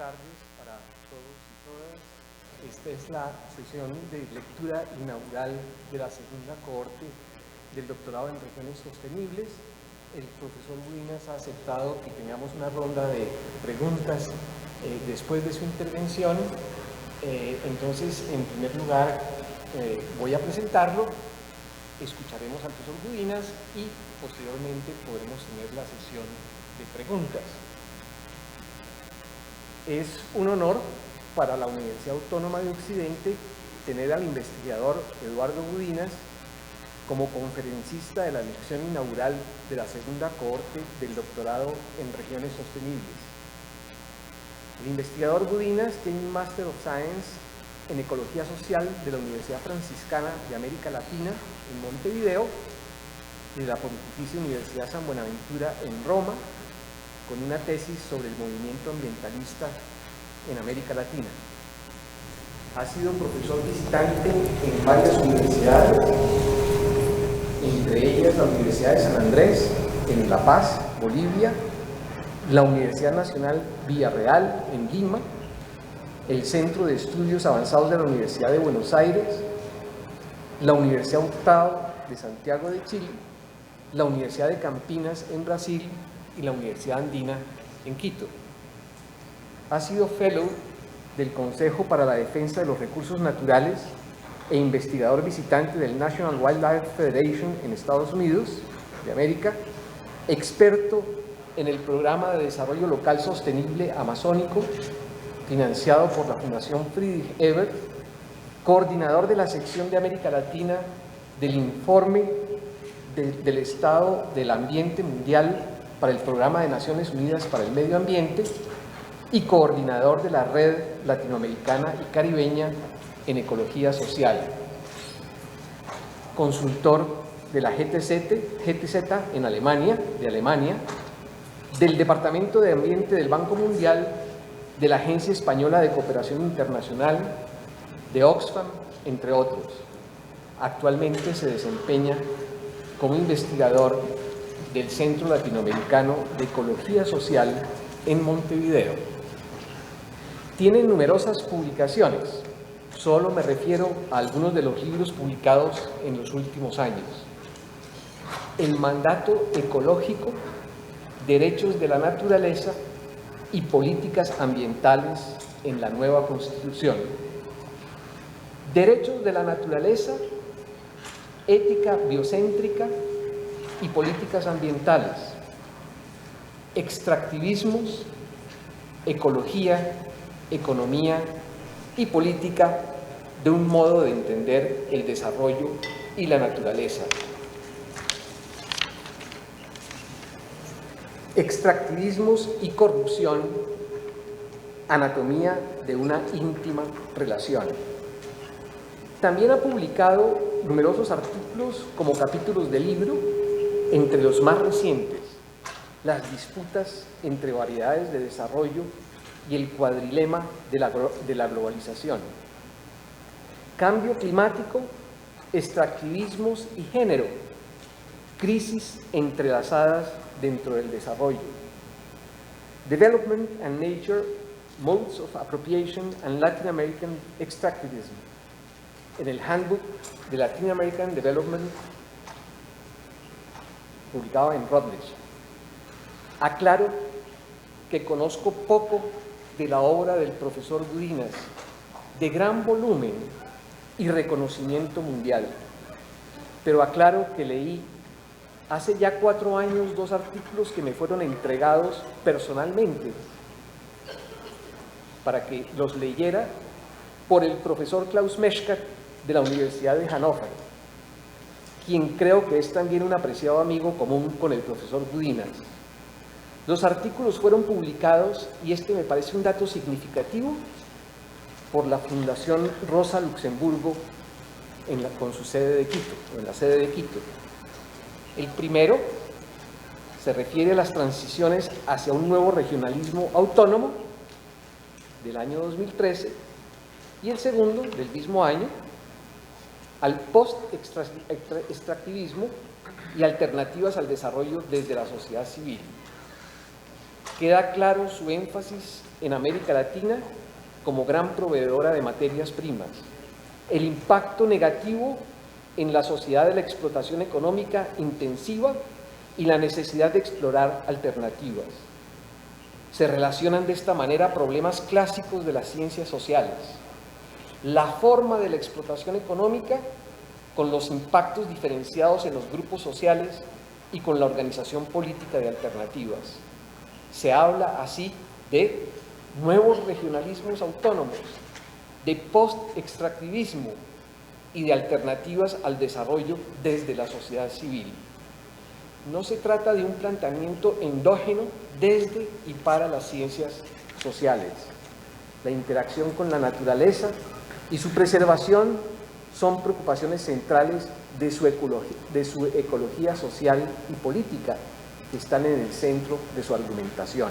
tardes para todos y todas. Esta es la sesión de lectura inaugural de la segunda cohorte del doctorado en regiones sostenibles. El profesor Budinas ha aceptado que tengamos una ronda de preguntas después de su intervención. Entonces, en primer lugar, voy a presentarlo, escucharemos al profesor Budinas y posteriormente podremos tener la sesión de preguntas. Es un honor para la Universidad Autónoma de Occidente tener al investigador Eduardo Budinas como conferencista de la lección inaugural de la segunda cohorte del doctorado en regiones sostenibles. El investigador Budinas tiene un Master of Science en Ecología Social de la Universidad Franciscana de América Latina en Montevideo, de la Pontificia Universidad San Buenaventura en Roma, con una tesis sobre el movimiento ambientalista en América Latina. Ha sido profesor visitante en varias universidades, entre ellas la Universidad de San Andrés, en La Paz, Bolivia, la Universidad Nacional Villarreal, en Lima, el Centro de Estudios Avanzados de la Universidad de Buenos Aires, la Universidad Hurtado de Santiago de Chile, la Universidad de Campinas en Brasil y la Universidad Andina en Quito. Ha sido Fellow del Consejo para la Defensa de los Recursos Naturales e investigador visitante del National Wildlife Federation en Estados Unidos de América, experto en el Programa de Desarrollo Local Sostenible Amazónico, financiado por la Fundación Friedrich Ebert, coordinador de la sección de América Latina del Informe del Estado del Ambiente Mundial para el Programa de Naciones Unidas para el Medio Ambiente y coordinador de la Red Latinoamericana y Caribeña en Ecología Social. Consultor de la GTZ en Alemania, del Departamento de Ambiente del Banco Mundial, de la Agencia Española de Cooperación Internacional, de Oxfam, entre otros. Actualmente se desempeña como investigador del Centro Latinoamericano de Ecología Social en Montevideo. Tiene numerosas publicaciones, solo me refiero a algunos de los libros publicados en los últimos años. El mandato ecológico, derechos de la naturaleza y políticas ambientales en la nueva Constitución. Derechos de la naturaleza, ética biocéntrica y políticas ambientales, extractivismos, ecología, economía y política de un modo de entender el desarrollo y la naturaleza. Extractivismos y corrupción, anatomía de una íntima relación. También ha publicado numerosos artículos como capítulos de libro, entre los más recientes, las disputas entre variedades de desarrollo y el cuadrilema de la globalización. Cambio climático, extractivismos y género, crisis entrelazadas dentro del desarrollo. Development and Nature, Modes of Appropriation and Latin American Extractivism, en el Handbook de Latin American Development, publicado en Routledge. Aclaro que conozco poco de la obra del profesor Budinas, de gran volumen y reconocimiento mundial, pero aclaro que leí hace ya 4 años 2 artículos que me fueron entregados personalmente para que los leyera por el profesor Klaus Meschkat de la Universidad de Hannover, quien creo que es también un apreciado amigo común con el profesor Budinas. Los artículos fueron publicados, y este me parece un dato significativo, por la Fundación Rosa Luxemburgo con su sede de Quito, o en la sede de Quito. El primero se refiere a las transiciones hacia un nuevo regionalismo autónomo del año 2013 y el segundo, del mismo año, al post-extractivismo y alternativas al desarrollo desde la sociedad civil. Queda claro su énfasis en América Latina como gran proveedora de materias primas, el impacto negativo en la sociedad de la explotación económica intensiva y la necesidad de explorar alternativas. Se relacionan de esta manera problemas clásicos de las ciencias sociales, la forma de la explotación económica con los impactos diferenciados en los grupos sociales y con la organización política de alternativas. Se habla así de nuevos regionalismos autónomos, de post-extractivismo y de alternativas al desarrollo desde la sociedad civil. No se trata de un planteamiento endógeno desde y para las ciencias sociales. La interacción con la naturaleza y su preservación son preocupaciones centrales de su ecología social y política, que están en el centro de su argumentación.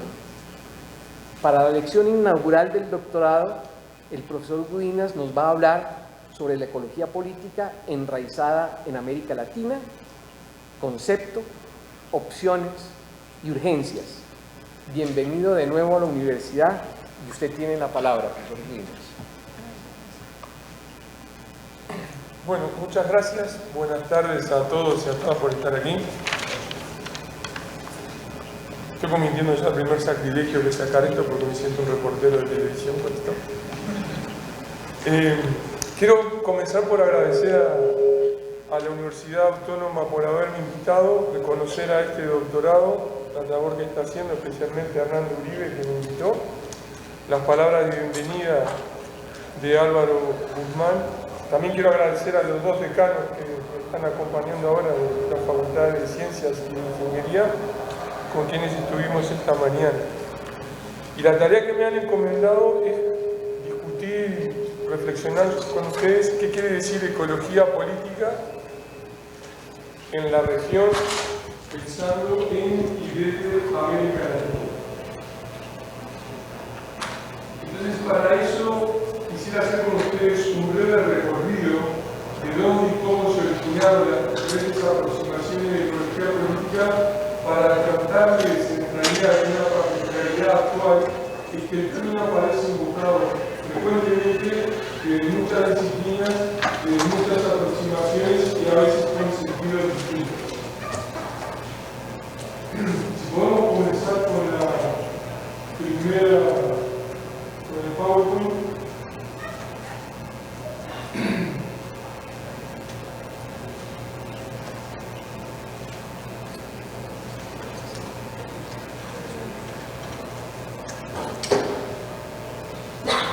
Para la lección inaugural del doctorado, el profesor Gudinas nos va a hablar sobre la ecología política enraizada en América Latina, concepto, opciones y urgencias. Bienvenido de nuevo a la universidad y usted tiene la palabra, profesor Gudinas. Bueno, muchas gracias. Buenas tardes a todos y a todas por estar aquí. Estoy cometiendo ya el primer sacrilegio de sacar esto porque me siento un reportero de televisión con esto. Quiero comenzar por agradecer a la Universidad Autónoma por haberme invitado, reconocer a este doctorado, la labor que está haciendo, especialmente a Hernando Uribe, que me invitó, las palabras de bienvenida de Álvaro Guzmán. También quiero agradecer a los dos decanos que me están acompañando ahora de la Facultad de Ciencias y de Ingeniería, con quienes estuvimos esta mañana. Y la tarea que me han encomendado es discutir y reflexionar con ustedes qué quiere decir ecología política en la región, pensando en y desde América Latina. Entonces, para eso quisiera hacer con ustedes un breve recorrido de dónde y cómo se originaron las diferentes aproximaciones de ecología política para tratar de centralidad en una particularidad actual y que el término aparece invocado frecuentemente en muchas disciplinas, en muchas aproximaciones y a veces con sentidos distintos. Si podemos comenzar con la primera, con el PowerPoint.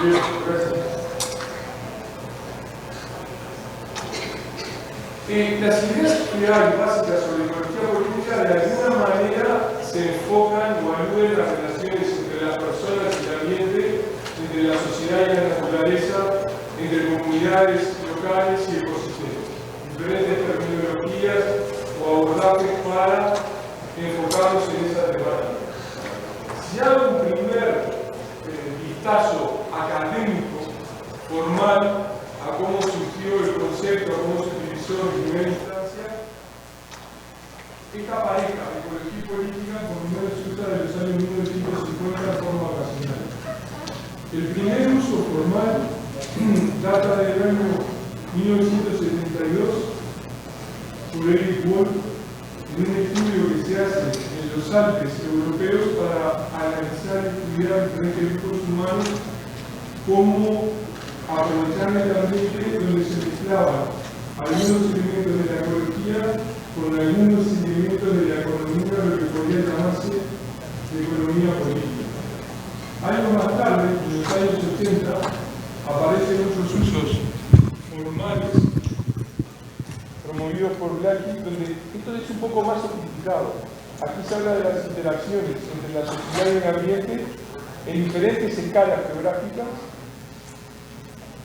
Bien, gracias. Las ideas que hay básicas sobre ecología política de alguna manera se enfocan o aluden las relaciones entre las personas y el ambiente, entre la sociedad y la naturaleza, entre comunidades locales y ecosistemas. Diferentes terminologías o abordajes para enfocarnos en esa temática. Si hago un primer vistazo académico, formal, a cómo surgió el concepto, a cómo se utilizó en primera instancia, esta pareja, ecología y política, por lo menos se usa de los años 1950 de forma ocasional. El primer uso formal data del año 1972 por Eric Wolf, en un estudio que se hace en los Alpes europeos para analizar y estudiar diferentes grupos humanos cómo aprovechar el ambiente donde se mezclaban algunos elementos de la ecología con algunos elementos de la economía, lo que podría llamarse de economía política. Años más tarde, en los años 80, aparecen otros usos formales promovidos por Blackie, donde esto es un poco más sofisticado. Aquí se habla de las interacciones entre la sociedad y el ambiente en diferentes escalas geográficas,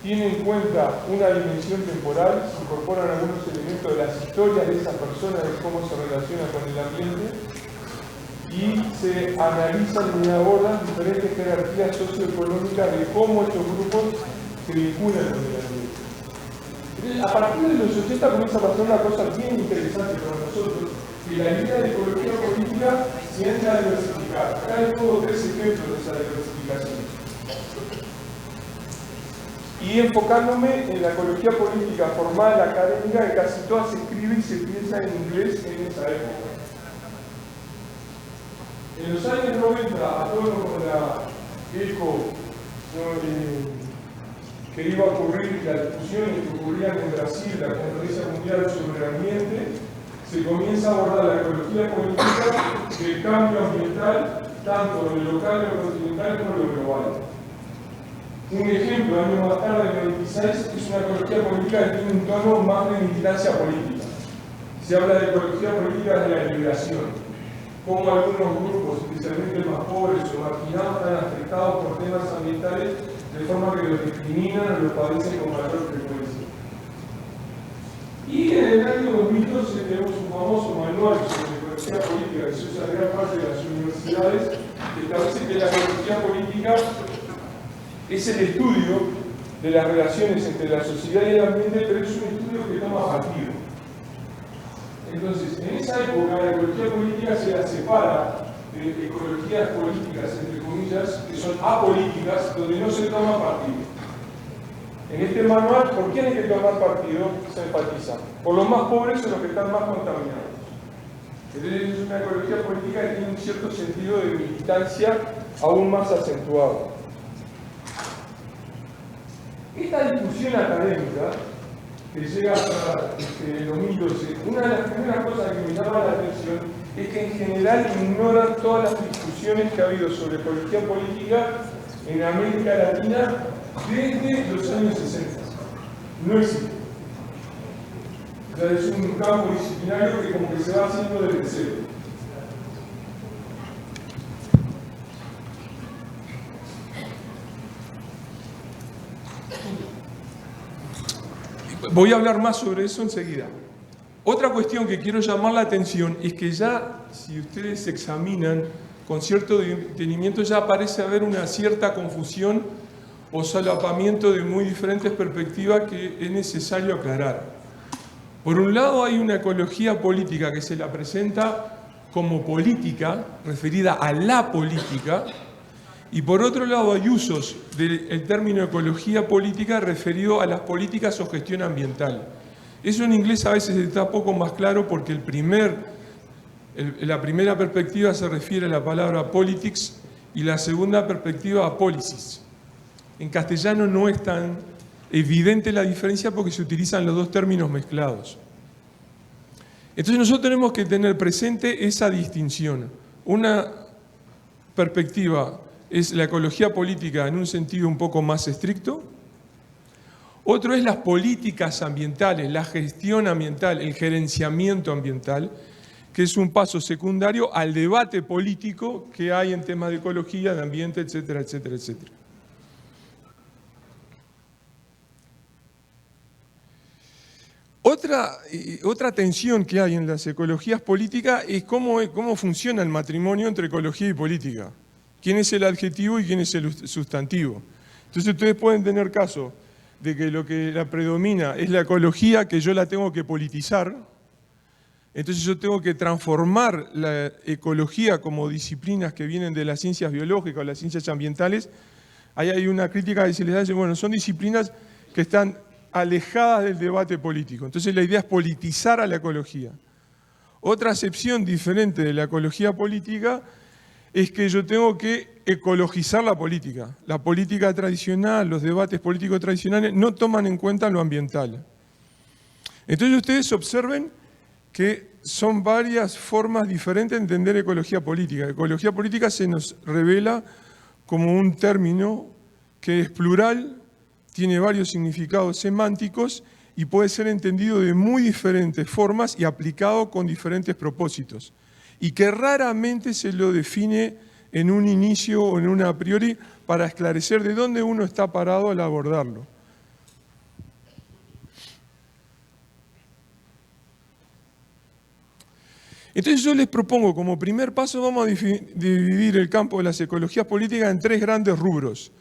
tiene en cuenta una dimensión temporal, se incorporan algunos elementos de las historias de esas personas, de cómo se relaciona con el ambiente, y se analizan y abordan diferentes jerarquías socioeconómicas de cómo estos grupos se vinculan con el ambiente. A partir de los 80 comienza a pasar una cosa bien interesante para nosotros, que la idea de ecología política se entra a diversificar. Acá hay todos tres ejemplos de esa diversificación. y enfocándome en la ecología política formal, académica, que casi toda se escribe y se piensa en inglés en esa época. En los años 90, a tono con la ECO, que iba a ocurrir, las discusiones que ocurrían en Brasil, la Conferencia Mundial sobre el Ambiente, se comienza a abordar la ecología política del cambio ambiental, tanto en lo local, en lo continental, como en lo global. Un ejemplo, años más tarde, en el 96, es una ecología política que tiene un tono más de militancia política. Se habla de ecología política de la liberación, como algunos grupos, especialmente los más pobres o marginados, están afectados por temas ambientales de forma que los discriminan o los padecen con mayor frecuencia. Y en el año 2012 tenemos un famoso manual sobre ecología política que se usa en gran parte de las universidades, que establece que la ecología política es el estudio de las relaciones entre la sociedad y el ambiente, pero es un estudio que toma partido. Entonces, en esa época, la ecología política se la separa de ecologías políticas, entre comillas, que son apolíticas, donde no se toma partido. En este manual, ¿por quién hay que tomar partido? Se enfatiza. Por los más pobres o los que están más contaminados. Entonces, es una ecología política que tiene un cierto sentido de militancia aún más acentuado. Esta discusión académica, que llega hasta el 2012, una de las primeras cosas que me llama la atención es que en general ignoran todas las discusiones que ha habido sobre ecología política en América Latina desde los años 60. No existe. O sea, es un campo disciplinario que como que se va haciendo desde cero. Voy a hablar más sobre eso enseguida. Otra cuestión que quiero llamar la atención es que ya, si ustedes examinan con cierto detenimiento, ya parece haber una cierta confusión o solapamiento de muy diferentes perspectivas que es necesario aclarar. Por un lado, hay una ecología política que se la presenta como política, referida a la política, y por otro lado hay usos del término ecología política referido a las políticas o gestión ambiental. Eso en inglés a veces está poco más claro porque la primera perspectiva se refiere a la palabra politics y la segunda perspectiva a policies. En castellano no es tan evidente la diferencia porque se utilizan los dos términos mezclados. Entonces nosotros tenemos que tener presente esa distinción. Una perspectiva es la ecología política en un sentido un poco más estricto. Otro es las políticas ambientales, la gestión ambiental, el gerenciamiento ambiental, que es un paso secundario al debate político que hay en temas de ecología, de ambiente, etcétera, etcétera, etcétera. Otra tensión que hay en las ecologías políticas es cómo funciona el matrimonio entre ecología y política. ¿Quién es el adjetivo y quién es el sustantivo? Entonces ustedes pueden tener caso de que lo que la predomina es la ecología, que yo la tengo que politizar. Entonces yo tengo que transformar la ecología como disciplinas que vienen de las ciencias biológicas o las ciencias ambientales. Ahí hay una crítica que se les da, bueno, son disciplinas que están alejadas del debate político. Entonces la idea es politizar a la ecología. Otra acepción diferente de la ecología política es que yo tengo que ecologizar la política. La política tradicional, los debates políticos tradicionales no toman en cuenta lo ambiental. Entonces ustedes observen que son varias formas diferentes de entender ecología política. Ecología política se nos revela como un término que es plural, tiene varios significados semánticos y puede ser entendido de muy diferentes formas y aplicado con diferentes propósitos. Y que raramente se lo define en un inicio o en una a priori para esclarecer de dónde uno está parado al abordarlo. Entonces yo les propongo, como primer paso, vamos a dividir el campo de las ecologías políticas en tres grandes rubros,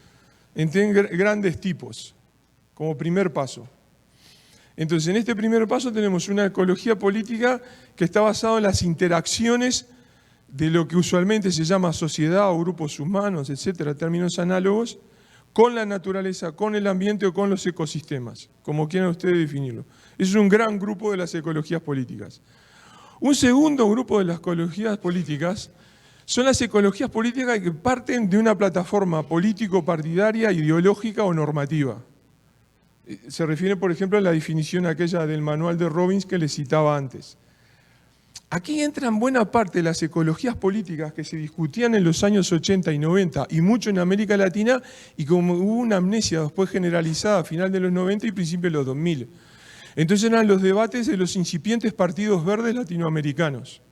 en tres grandes tipos, como primer paso. Entonces, en este primer paso tenemos una ecología política que está basada en las interacciones de lo que usualmente se llama sociedad o grupos humanos, etcétera, términos análogos, con la naturaleza, con el ambiente o con los ecosistemas, como quieran ustedes definirlo. Es un gran grupo de las ecologías políticas. Un segundo grupo de las ecologías políticas son las ecologías políticas que parten de una plataforma político-partidaria, ideológica o normativa. Se refiere, por ejemplo, a la definición aquella del manual de Robbins que les citaba antes. Aquí entran buena parte de las ecologías políticas que se discutían en los años 80 y 90 y mucho en América Latina, y como hubo una amnesia después generalizada a final de los 90 y principios de los 2000. Entonces eran los debates de los incipientes partidos verdes latinoamericanos.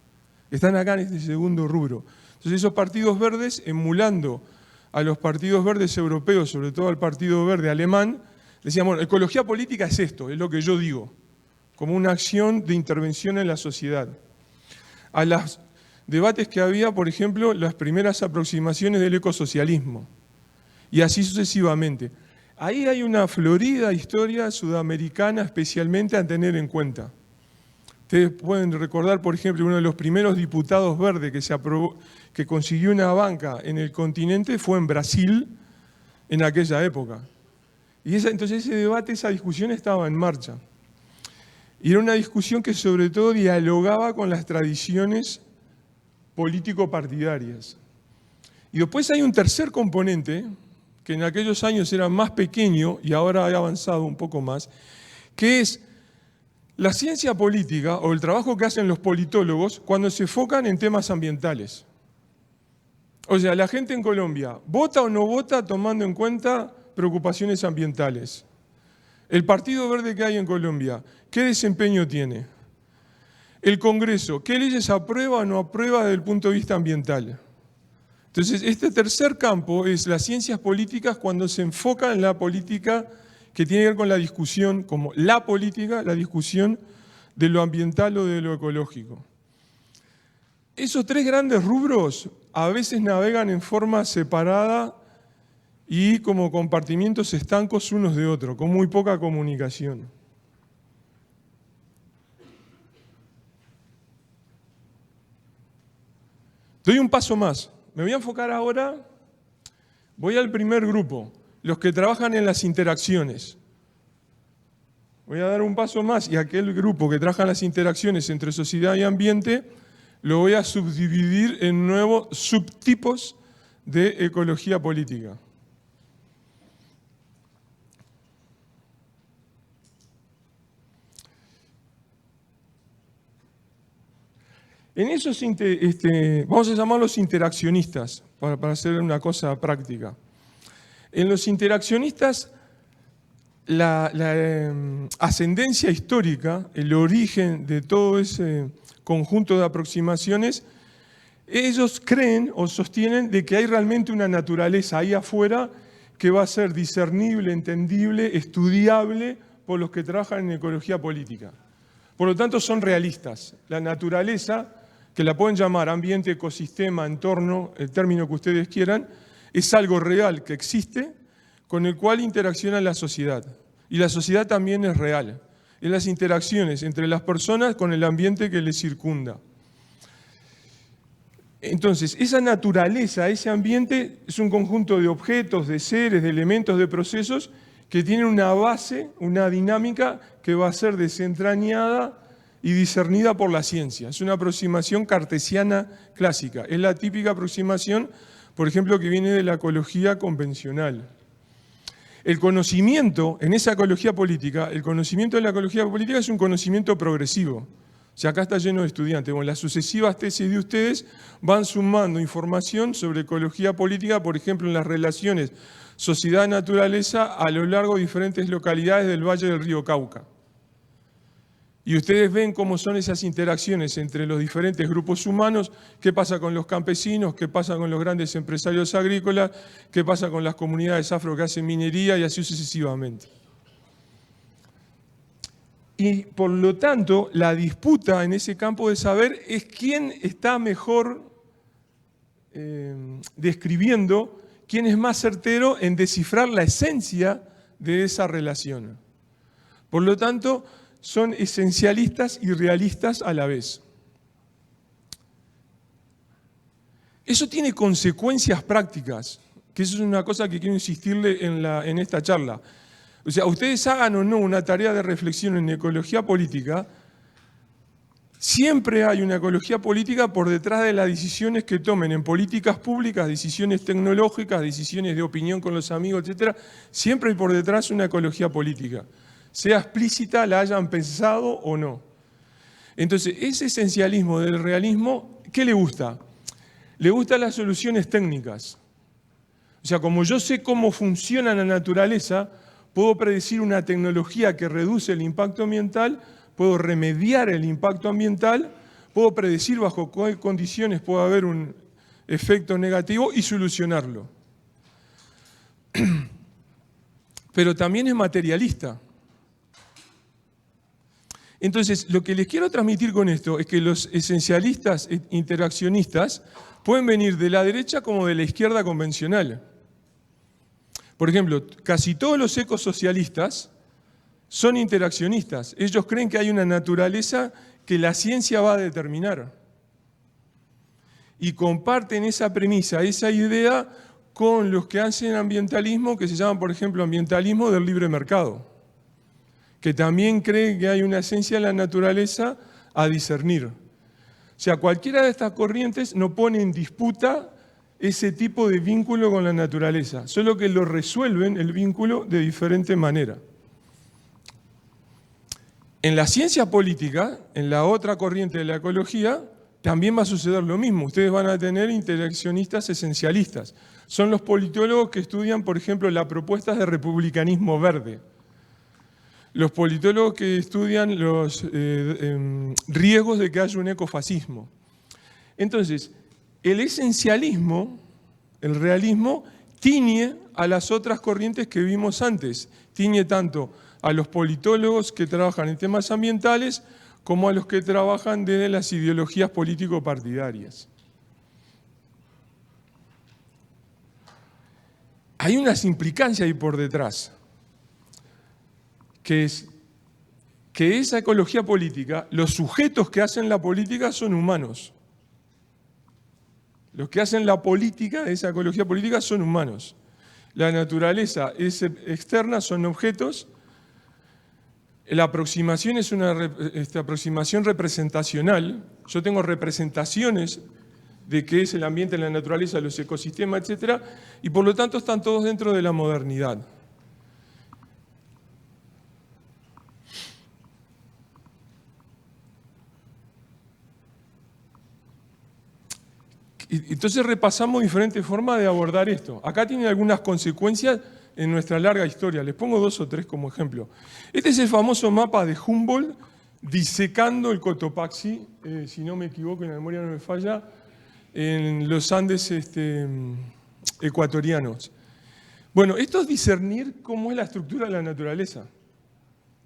Están acá en este segundo rubro. Entonces esos partidos verdes, emulando a los partidos verdes europeos, sobre todo al Partido Verde alemán, decían, bueno, ecología política es esto, es lo que yo digo, como una acción de intervención en la sociedad. A los debates que había, por ejemplo, las primeras aproximaciones del ecosocialismo, y así sucesivamente. Ahí hay una florida historia sudamericana especialmente a tener en cuenta. Ustedes pueden recordar, por ejemplo, uno de los primeros diputados verdes que consiguió una banca en el continente fue en Brasil en aquella época. Y entonces ese debate, esa discusión estaba en marcha. Y era una discusión que sobre todo dialogaba con las tradiciones político-partidarias. Y después hay un tercer componente, que en aquellos años era más pequeño y ahora ha avanzado un poco más, que es la ciencia política o el trabajo que hacen los politólogos cuando se enfocan en temas ambientales. O sea, la gente en Colombia, ¿vota o no vota tomando en cuenta preocupaciones ambientales? El Partido Verde que hay en Colombia, ¿qué desempeño tiene? El Congreso, ¿qué leyes aprueba o no aprueba desde el punto de vista ambiental? Entonces, este tercer campo es las ciencias políticas cuando se enfoca en la política que tiene que ver con la discusión, como la política, la discusión de lo ambiental o de lo ecológico. Esos tres grandes rubros a veces navegan en forma separada y como compartimientos estancos unos de otros, con muy poca comunicación. Doy un paso más. Me voy a enfocar ahora, voy al primer grupo, los que trabajan en las interacciones. Voy a dar un paso más y aquel grupo que trabaja en las interacciones entre sociedad y ambiente lo voy a subdividir en nuevos subtipos de ecología política. En esos, vamos a llamarlos interaccionistas, para hacer una cosa práctica. En los interaccionistas, la ascendencia histórica, el origen de todo ese conjunto de aproximaciones, ellos creen o sostienen de que hay realmente una naturaleza ahí afuera que va a ser discernible, entendible, estudiable por los que trabajan en ecología política. Por lo tanto, son realistas. La naturaleza, que la pueden llamar ambiente, ecosistema, entorno, el término que ustedes quieran, es algo real que existe, con el cual interacciona la sociedad. Y la sociedad también es real. Es las interacciones entre las personas con el ambiente que les circunda. Entonces, esa naturaleza, ese ambiente, es un conjunto de objetos, de seres, de elementos, de procesos que tienen una base, una dinámica que va a ser desentrañada y discernida por la ciencia. Es una aproximación cartesiana clásica. Es la típica aproximación, por ejemplo, que viene de la ecología convencional. El conocimiento en esa ecología política, el conocimiento de la ecología política es un conocimiento progresivo. O sea, acá está lleno de estudiantes. Bueno, las sucesivas tesis de ustedes van sumando información sobre ecología política, por ejemplo, en las relaciones sociedad-naturaleza a lo largo de diferentes localidades del Valle del Río Cauca. Y ustedes ven cómo son esas interacciones entre los diferentes grupos humanos, qué pasa con los campesinos, qué pasa con los grandes empresarios agrícolas, qué pasa con las comunidades afro que hacen minería y así sucesivamente. Y por lo tanto, la disputa en ese campo de saber es quién está mejor describiendo, quién es más certero en descifrar la esencia de esa relación. Por lo tanto, son esencialistas y realistas a la vez. Eso tiene consecuencias prácticas. que eso es una cosa que quiero insistirle en esta charla. O sea, ustedes hagan o no una tarea de reflexión en ecología política, siempre hay una ecología política por detrás de las decisiones que tomen en políticas públicas, decisiones tecnológicas, decisiones de opinión con los amigos, etc. Siempre hay por detrás una ecología política. Sea explícita, la hayan pensado o no. Entonces, ese esencialismo del realismo, ¿qué le gusta? Le gustan las soluciones técnicas. O sea, como yo sé cómo funciona la naturaleza, puedo predecir una tecnología que reduce el impacto ambiental, puedo remediar el impacto ambiental, puedo predecir bajo qué condiciones puede haber un efecto negativo y solucionarlo. Pero también es materialista. Entonces, lo que les quiero transmitir con esto es que los esencialistas interaccionistas pueden venir de la derecha como de la izquierda convencional. Por ejemplo, casi todos los ecosocialistas son interaccionistas. Ellos creen que hay una naturaleza que la ciencia va a determinar. Y comparten esa premisa, esa idea con los que hacen ambientalismo, que se llaman, por ejemplo, ambientalismo del libre mercado, que también creen que hay una esencia de la naturaleza a discernir. O sea, cualquiera de estas corrientes no pone en disputa ese tipo de vínculo con la naturaleza, solo que lo resuelven el vínculo de diferente manera. En la ciencia política, en la otra corriente de la ecología, también va a suceder lo mismo. Ustedes van a tener interaccionistas esencialistas. Son los politólogos que estudian, por ejemplo, las propuestas de republicanismo verde. Los politólogos que estudian los riesgos de que haya un ecofascismo. Entonces, el esencialismo, el realismo, tiñe a las otras corrientes que vimos antes. Tiñe tanto a los politólogos que trabajan en temas ambientales como a los que trabajan desde las ideologías político-partidarias. Hay unas implicancias ahí por detrás, que es que esa ecología política, los sujetos que hacen la política son humanos. Los que hacen la política, esa ecología política, son humanos. La naturaleza es externa, son objetos. La aproximación es una aproximación representacional. Yo tengo representaciones de qué es el ambiente, la naturaleza, los ecosistemas, etc. Y por lo tanto están todos dentro de la modernidad. Entonces repasamos diferentes formas de abordar esto. Acá tienen algunas consecuencias en nuestra larga historia. Les pongo 2 o 3 como ejemplo. Este es el famoso mapa de Humboldt disecando el Cotopaxi, si no me equivoco, en la memoria no me falla, en los Andes ecuatorianos. Bueno, esto es discernir cómo es la estructura de la naturaleza.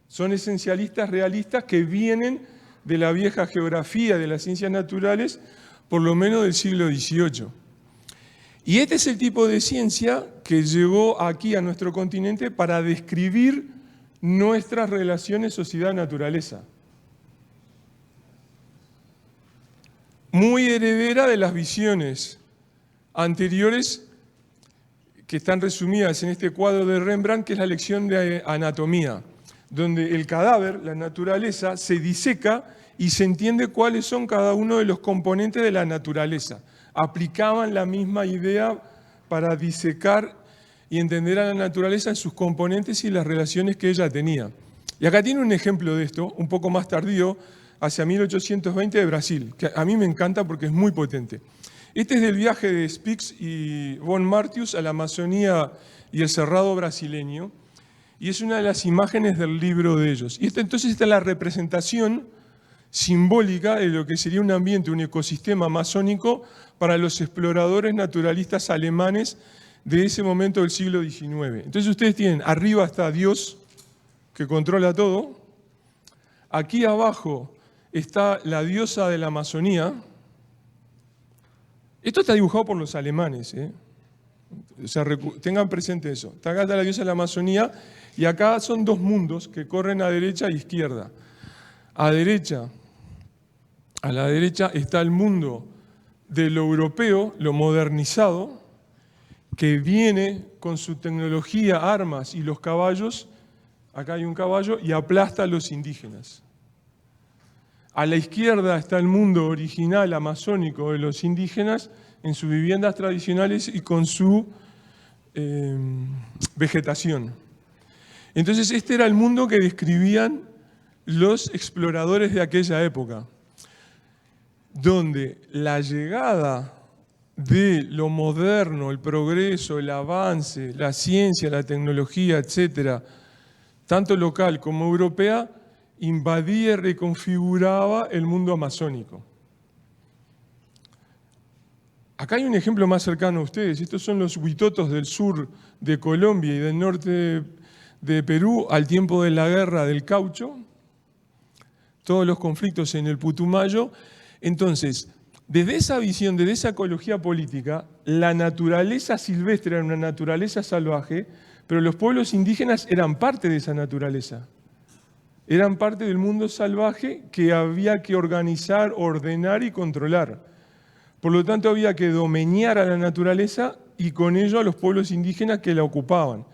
Son esencialistas realistas que vienen de la vieja geografía de las ciencias naturales, por lo menos del siglo XVIII. Y este es el tipo de ciencia que llegó aquí a nuestro continente para describir nuestras relaciones sociedad-naturaleza. Muy heredera de las visiones anteriores que están resumidas en este cuadro de Rembrandt, que es la lección de anatomía, donde el cadáver, la naturaleza, se diseca y se entiende cuáles son cada uno de los componentes de la naturaleza. Aplicaban la misma idea para disecar y entender a la naturaleza en sus componentes y las relaciones que ella tenía. Y acá tiene un ejemplo de esto, un poco más tardío, hacia 1820 de Brasil, que a mí me encanta porque es muy potente. Este es del viaje de Spix y von Martius a la Amazonía y el Cerrado brasileño, y es una de las imágenes del libro de ellos. Y entonces esta es la representación simbólica de lo que sería un ambiente, un ecosistema amazónico para los exploradores naturalistas alemanes de ese momento del siglo XIX. Entonces ustedes tienen, arriba está Dios, que controla todo. Aquí abajo está la diosa de la Amazonía. Esto está dibujado por los alemanes, O sea, tengan presente eso. Acá está la diosa de la Amazonía y acá son 2 mundos que corren a derecha e izquierda. A la derecha está el mundo de lo europeo, lo modernizado, que viene con su tecnología, armas y los caballos, acá hay un caballo, y aplasta a los indígenas. A la izquierda está el mundo original amazónico de los indígenas en sus viviendas tradicionales y con su vegetación. Entonces este era el mundo que describían los exploradores de aquella época, donde la llegada de lo moderno, el progreso, el avance, la ciencia, la tecnología, etcétera, tanto local como europea, invadía y reconfiguraba el mundo amazónico. Acá hay un ejemplo más cercano a ustedes. Estos son los huitotos del sur de Colombia y del norte de Perú al tiempo de la guerra del caucho, todos los conflictos en el Putumayo. Entonces, desde esa visión, desde esa ecología política, la naturaleza silvestre era una naturaleza salvaje, pero los pueblos indígenas eran parte de esa naturaleza. Eran parte del mundo salvaje que había que organizar, ordenar y controlar. Por lo tanto, había que domeñar a la naturaleza y con ello a los pueblos indígenas que la ocupaban.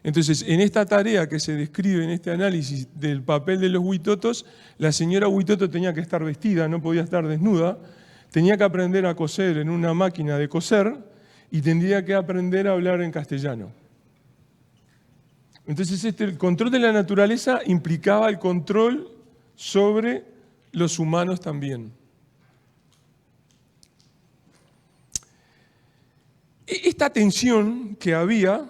Entonces, en esta tarea que se describe en este análisis del papel de los huitotos, la señora huitoto tenía que estar vestida, no podía estar desnuda, tenía que aprender a coser en una máquina de coser y tendría que aprender a hablar en castellano. Entonces, el control de la naturaleza implicaba el control sobre los humanos también. Esta tensión que había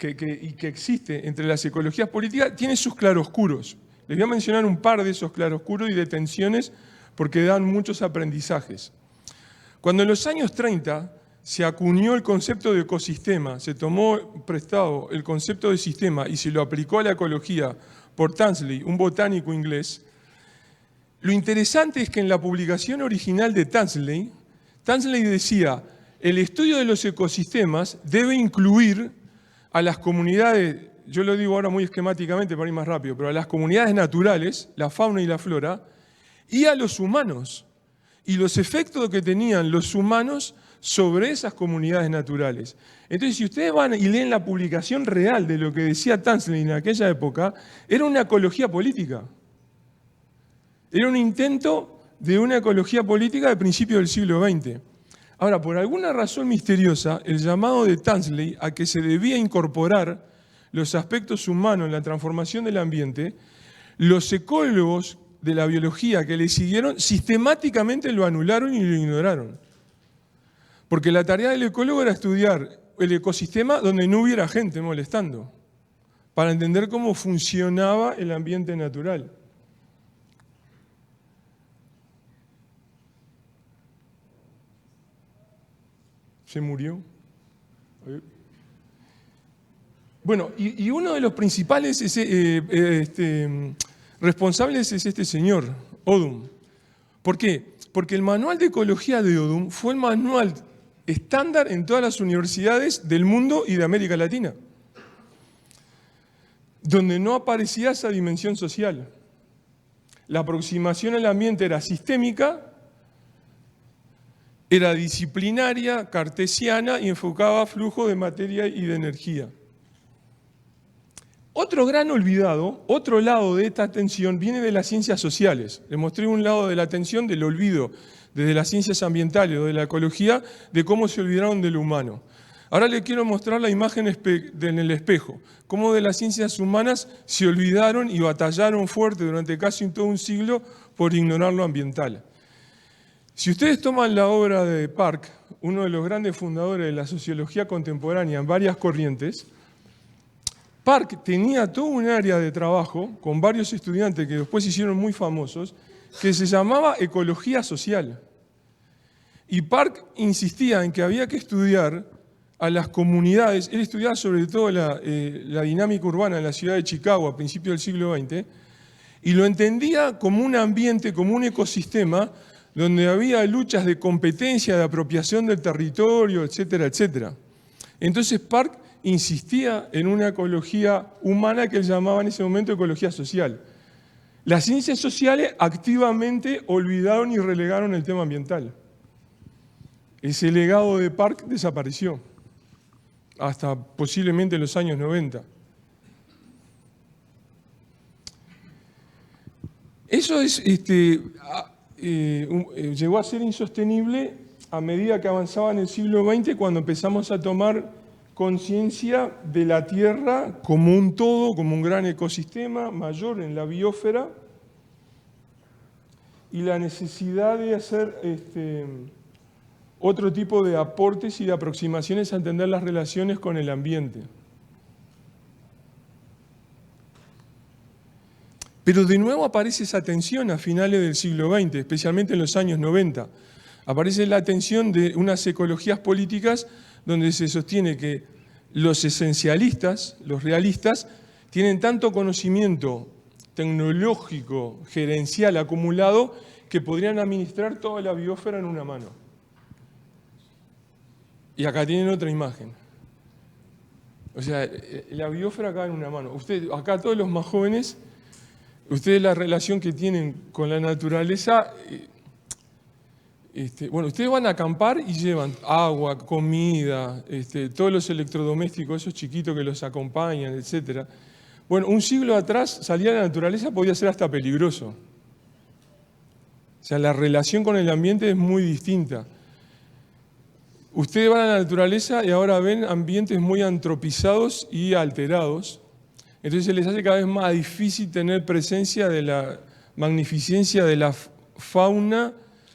y que existe entre las ecologías políticas tiene sus claroscuros. Les voy a mencionar un par de esos claroscuros y de tensiones porque dan muchos aprendizajes. Cuando en los años 30 se acuñó el concepto de ecosistema, se tomó prestado el concepto de sistema y se lo aplicó a la ecología por Tansley, un botánico inglés, lo interesante es que en la publicación original de Tansley decía: el estudio de los ecosistemas debe incluir a las comunidades, yo lo digo ahora muy esquemáticamente para ir más rápido, pero a las comunidades naturales, la fauna y la flora, y a los humanos, y los efectos que tenían los humanos sobre esas comunidades naturales. Entonces, si ustedes van y leen la publicación real de lo que decía Tansley en aquella época, era una ecología política. Era un intento de una ecología política de principios del siglo XX. Ahora, por alguna razón misteriosa, el llamado de Tansley a que se debía incorporar los aspectos humanos en la transformación del ambiente, los ecólogos de la biología que le siguieron sistemáticamente lo anularon y lo ignoraron. Porque la tarea del ecólogo era estudiar el ecosistema donde no hubiera gente molestando, para entender cómo funcionaba el ambiente natural. Se murió. Bueno, y uno de los principales responsables es este señor, Odum. ¿Por qué? Porque el manual de ecología de Odum fue el manual estándar en todas las universidades del mundo y de América Latina, donde no aparecía esa dimensión social. La aproximación al ambiente era sistémica, era disciplinaria, cartesiana y enfocaba flujo de materia y de energía. Otro gran olvidado, otro lado de esta tensión viene de las ciencias sociales. Les mostré un lado de la tensión del olvido, desde las ciencias ambientales o de la ecología, de cómo se olvidaron de lo humano. Ahora les quiero mostrar la imagen en el espejo, cómo de las ciencias humanas se olvidaron y batallaron fuerte durante casi todo un siglo por ignorar lo ambiental. Si ustedes toman la obra de Park, uno de los grandes fundadores de la sociología contemporánea en varias corrientes, Park tenía todo un área de trabajo con varios estudiantes que después se hicieron muy famosos, que se llamaba ecología social. Y Park insistía en que había que estudiar a las comunidades. Él estudiaba sobre todo la dinámica urbana en la ciudad de Chicago a principios del siglo XX, y lo entendía como un ambiente, como un ecosistema, donde había luchas de competencia, de apropiación del territorio, etcétera, etcétera. Entonces Park insistía en una ecología humana que él llamaba en ese momento ecología social. Las ciencias sociales activamente olvidaron y relegaron el tema ambiental. Ese legado de Park desapareció. hasta posiblemente los años 90. Eso llegó a ser insostenible a medida que avanzaba en el siglo XX, cuando empezamos a tomar conciencia de la Tierra como un todo, como un gran ecosistema mayor en la biosfera, y la necesidad de hacer otro tipo de aportes y de aproximaciones a entender las relaciones con el ambiente. Pero de nuevo aparece esa tensión a finales del siglo XX, especialmente en los años 90. Aparece la tensión de unas ecologías políticas donde se sostiene que los esencialistas, los realistas, tienen tanto conocimiento tecnológico, gerencial acumulado, que podrían administrar toda la biosfera en una mano. Y acá tienen otra imagen. O sea, la biosfera acá en una mano. Acá todos los más jóvenes, ustedes la relación que tienen con la naturaleza, bueno, ustedes van a acampar y llevan agua, comida, todos los electrodomésticos, esos chiquitos que los acompañan, etc. Bueno, un siglo atrás salir a la naturaleza podía ser hasta peligroso. O sea, la relación con el ambiente es muy distinta. Ustedes van a la naturaleza y ahora ven ambientes muy antropizados y alterados. Entonces se les hace cada vez más difícil tener presencia de la magnificencia de la fauna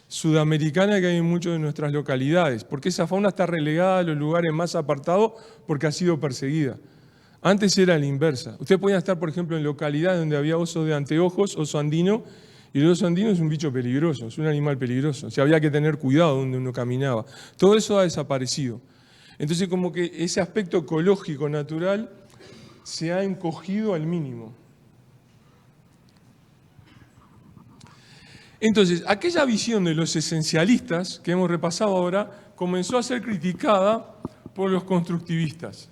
sudamericana que hay en muchas de nuestras localidades, porque esa fauna está relegada a los lugares más apartados porque ha sido perseguida. Antes era la inversa. Ustedes podían estar, por ejemplo, en localidades donde había osos de anteojos, oso andino, y el oso andino es un bicho peligroso, es un animal peligroso. O sea, había que tener cuidado donde uno caminaba. Todo eso ha desaparecido. Entonces, como que ese aspecto ecológico, natural, se ha encogido al mínimo. Entonces, aquella visión de los esencialistas que hemos repasado ahora comenzó a ser criticada por los constructivistas,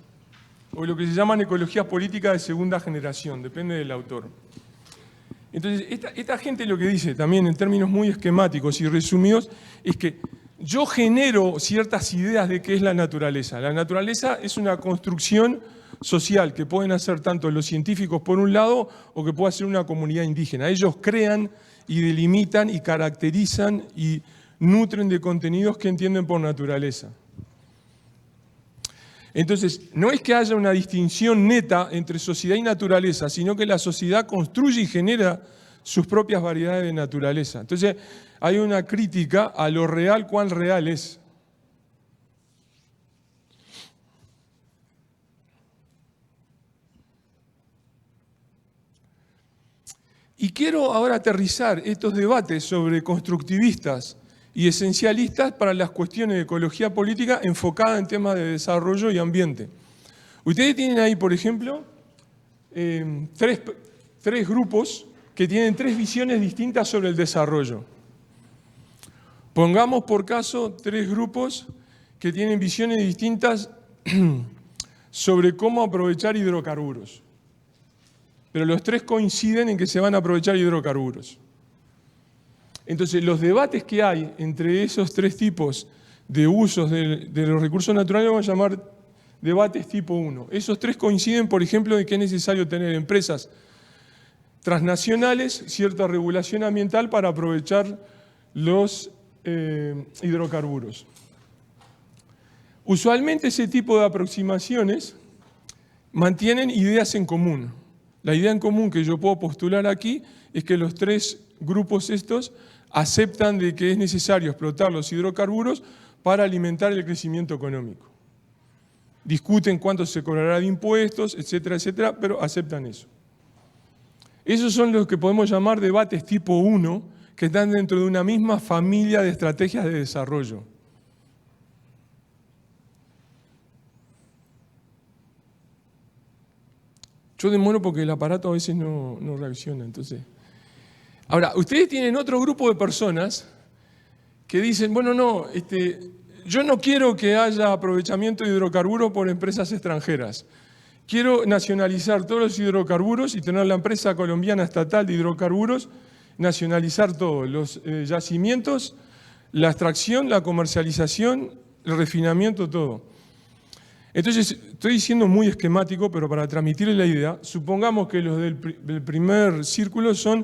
o lo que se llaman ecologías políticas de segunda generación, depende del autor. Entonces, esta gente lo que dice, también en términos muy esquemáticos y resumidos, es que yo genero ciertas ideas de qué es la naturaleza. La naturaleza es una construcción social que pueden hacer tanto los científicos por un lado o que puede hacer una comunidad indígena. Ellos crean y delimitan y caracterizan y nutren de contenidos que entienden por naturaleza. Entonces, no es que haya una distinción neta entre sociedad y naturaleza, sino que la sociedad construye y genera sus propias variedades de naturaleza. Entonces, hay una crítica a lo real, cuán real es. Y quiero ahora aterrizar estos debates sobre constructivistas y esencialistas para las cuestiones de ecología política enfocada en temas de desarrollo y ambiente. Ustedes tienen ahí, por ejemplo, tres grupos que tienen tres visiones distintas sobre el desarrollo. Pongamos por caso tres grupos que tienen visiones distintas sobre cómo aprovechar hidrocarburos. Pero los tres coinciden en que se van a aprovechar hidrocarburos. Entonces, los debates que hay entre esos tres tipos de usos de los recursos naturales vamos a llamar debates tipo 1. Esos tres coinciden, por ejemplo, en que es necesario tener empresas transnacionales, cierta regulación ambiental para aprovechar los hidrocarburos. Usualmente ese tipo de aproximaciones mantienen ideas en común. La idea en común que yo puedo postular aquí es que los tres grupos estos aceptan de que es necesario explotar los hidrocarburos para alimentar el crecimiento económico. Discuten cuánto se cobrará de impuestos, etcétera, etcétera, pero aceptan eso. Esos son los que podemos llamar debates tipo 1, que están dentro de una misma familia de estrategias de desarrollo. Yo demoro porque el aparato a veces no reacciona, entonces. Ahora, ustedes tienen otro grupo de personas que dicen, bueno, no, yo no quiero que haya aprovechamiento de hidrocarburos por empresas extranjeras. Quiero nacionalizar todos los hidrocarburos y tener la empresa colombiana estatal de hidrocarburos, nacionalizar todo, los yacimientos, la extracción, la comercialización, el refinamiento, todo. Entonces, estoy siendo muy esquemático, pero para transmitirle la idea, supongamos que los del primer círculo son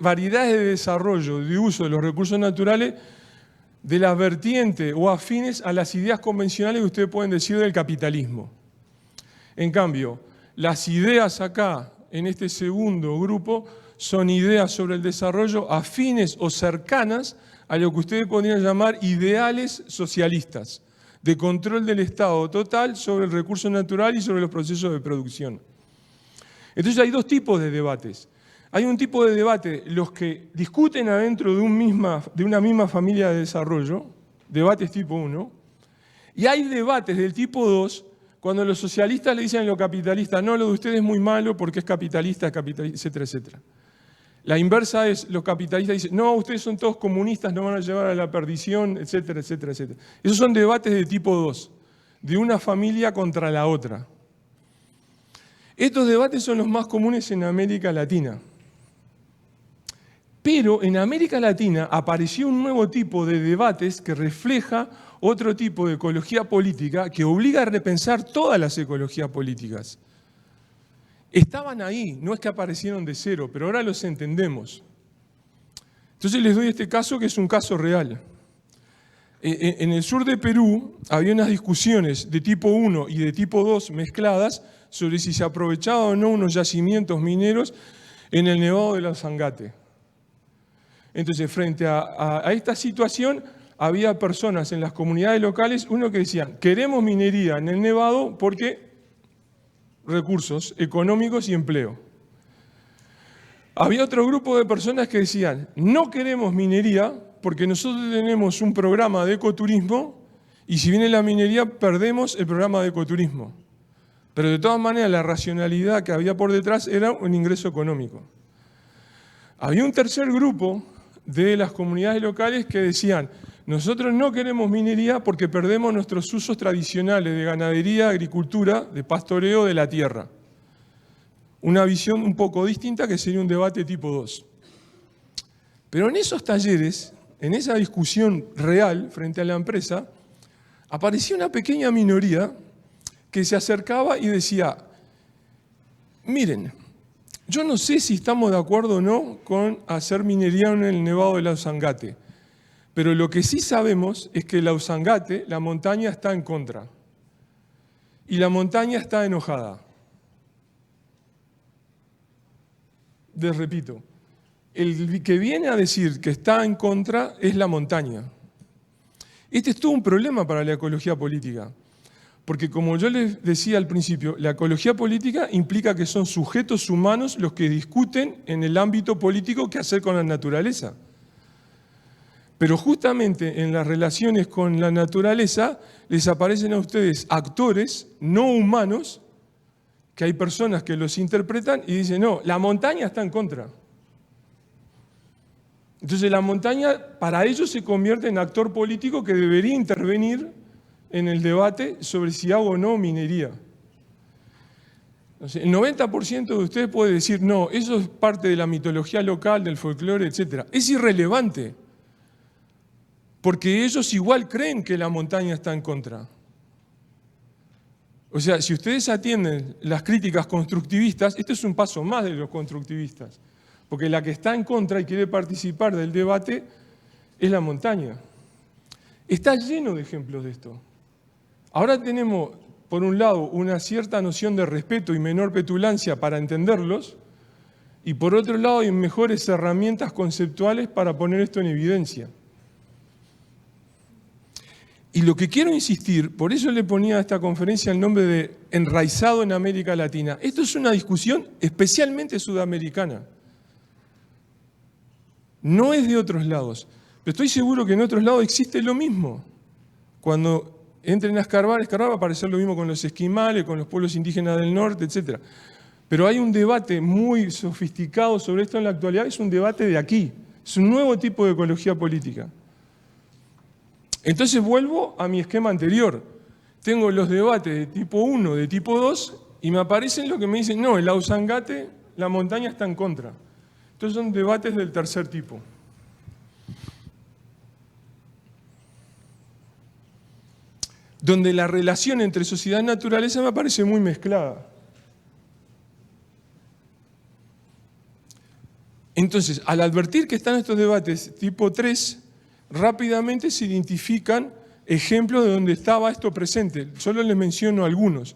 variedades de desarrollo, de uso de los recursos naturales de la vertiente o afines a las ideas convencionales que ustedes pueden decir del capitalismo. En cambio, las ideas acá, en este segundo grupo, son ideas sobre el desarrollo afines o cercanas a lo que ustedes podrían llamar ideales socialistas, de control del Estado total sobre el recurso natural y sobre los procesos de producción. Entonces hay dos tipos de debates. Hay un tipo de debate, los que discuten adentro de una misma familia de desarrollo, debates tipo 1, y hay debates del tipo 2, cuando los socialistas le dicen a los capitalistas, no, lo de ustedes es muy malo porque es capitalista, etcétera, etcétera. La inversa es, los capitalistas dicen, no, ustedes son todos comunistas, nos van a llevar a la perdición, etcétera, etcétera, etcétera. Esos son debates de tipo 2, de una familia contra la otra. Estos debates son los más comunes en América Latina. Pero en América Latina apareció un nuevo tipo de debates que refleja otro tipo de ecología política que obliga a repensar todas las ecologías políticas. Estaban ahí, no es que aparecieron de cero, pero ahora los entendemos. Entonces les doy este caso que es un caso real. En el sur de Perú había unas discusiones de tipo 1 y de tipo 2 mezcladas sobre si se aprovechaban o no unos yacimientos mineros en el Nevado de la Zangate. Entonces, frente a esta situación, había personas en las comunidades locales, uno que decían, queremos minería en el Nevado porque recursos económicos y empleo. Había otro grupo de personas que decían, no queremos minería porque nosotros tenemos un programa de ecoturismo y si viene la minería perdemos el programa de ecoturismo. Pero de todas maneras la racionalidad que había por detrás era un ingreso económico. Había un tercer grupo de las comunidades locales que decían, nosotros no queremos minería porque perdemos nuestros usos tradicionales de ganadería, agricultura, de pastoreo de la tierra. Una visión un poco distinta que sería un debate tipo 2. Pero en esos talleres, en esa discusión real frente a la empresa, aparecía una pequeña minoría que se acercaba y decía, miren, yo no sé si estamos de acuerdo o no con hacer minería en el Nevado de la Zangate, pero lo que sí sabemos es que la Zangate, la montaña, está en contra. Y la montaña está enojada. Les repito, el que viene a decir que está en contra es la montaña. Este es todo un problema para la ecología política. Porque como yo les decía al principio, la ecología política implica que son sujetos humanos los que discuten en el ámbito político qué hacer con la naturaleza. Pero justamente en las relaciones con la naturaleza les aparecen a ustedes actores no humanos, que hay personas que los interpretan y dicen, no, la montaña está en contra. Entonces la montaña para ellos se convierte en actor político que debería intervenir en el debate sobre si hago o no minería. Entonces, el 90% de ustedes puede decir, no, eso es parte de la mitología local, del folclore, etc. Es irrelevante, porque ellos igual creen que la montaña está en contra. O sea, si ustedes atienden las críticas constructivistas, esto es un paso más de los constructivistas, porque la que está en contra y quiere participar del debate es la montaña. Está lleno de ejemplos de esto. Ahora tenemos, por un lado, una cierta noción de respeto y menor petulancia para entenderlos, y por otro lado hay mejores herramientas conceptuales para poner esto en evidencia. Y lo que quiero insistir, por eso le ponía a esta conferencia el nombre de Enraizado en América Latina. Esto es una discusión especialmente sudamericana. No es de otros lados, pero estoy seguro que en otros lados existe lo mismo. Cuando entren a escarbar va a aparecer lo mismo con los esquimales, con los pueblos indígenas del norte, etc. Pero hay un debate muy sofisticado sobre esto en la actualidad, es un debate de aquí, es un nuevo tipo de ecología política. Entonces vuelvo a mi esquema anterior. Tengo los debates de tipo 1, de tipo 2, y me aparecen lo que me dicen, no, el Zangate, la montaña está en contra. Entonces son debates del tercer tipo. donde la relación entre sociedad y naturaleza me parece muy mezclada. Entonces, al advertir que están estos debates tipo 3, rápidamente se identifican ejemplos de donde estaba esto presente. Solo les menciono algunos.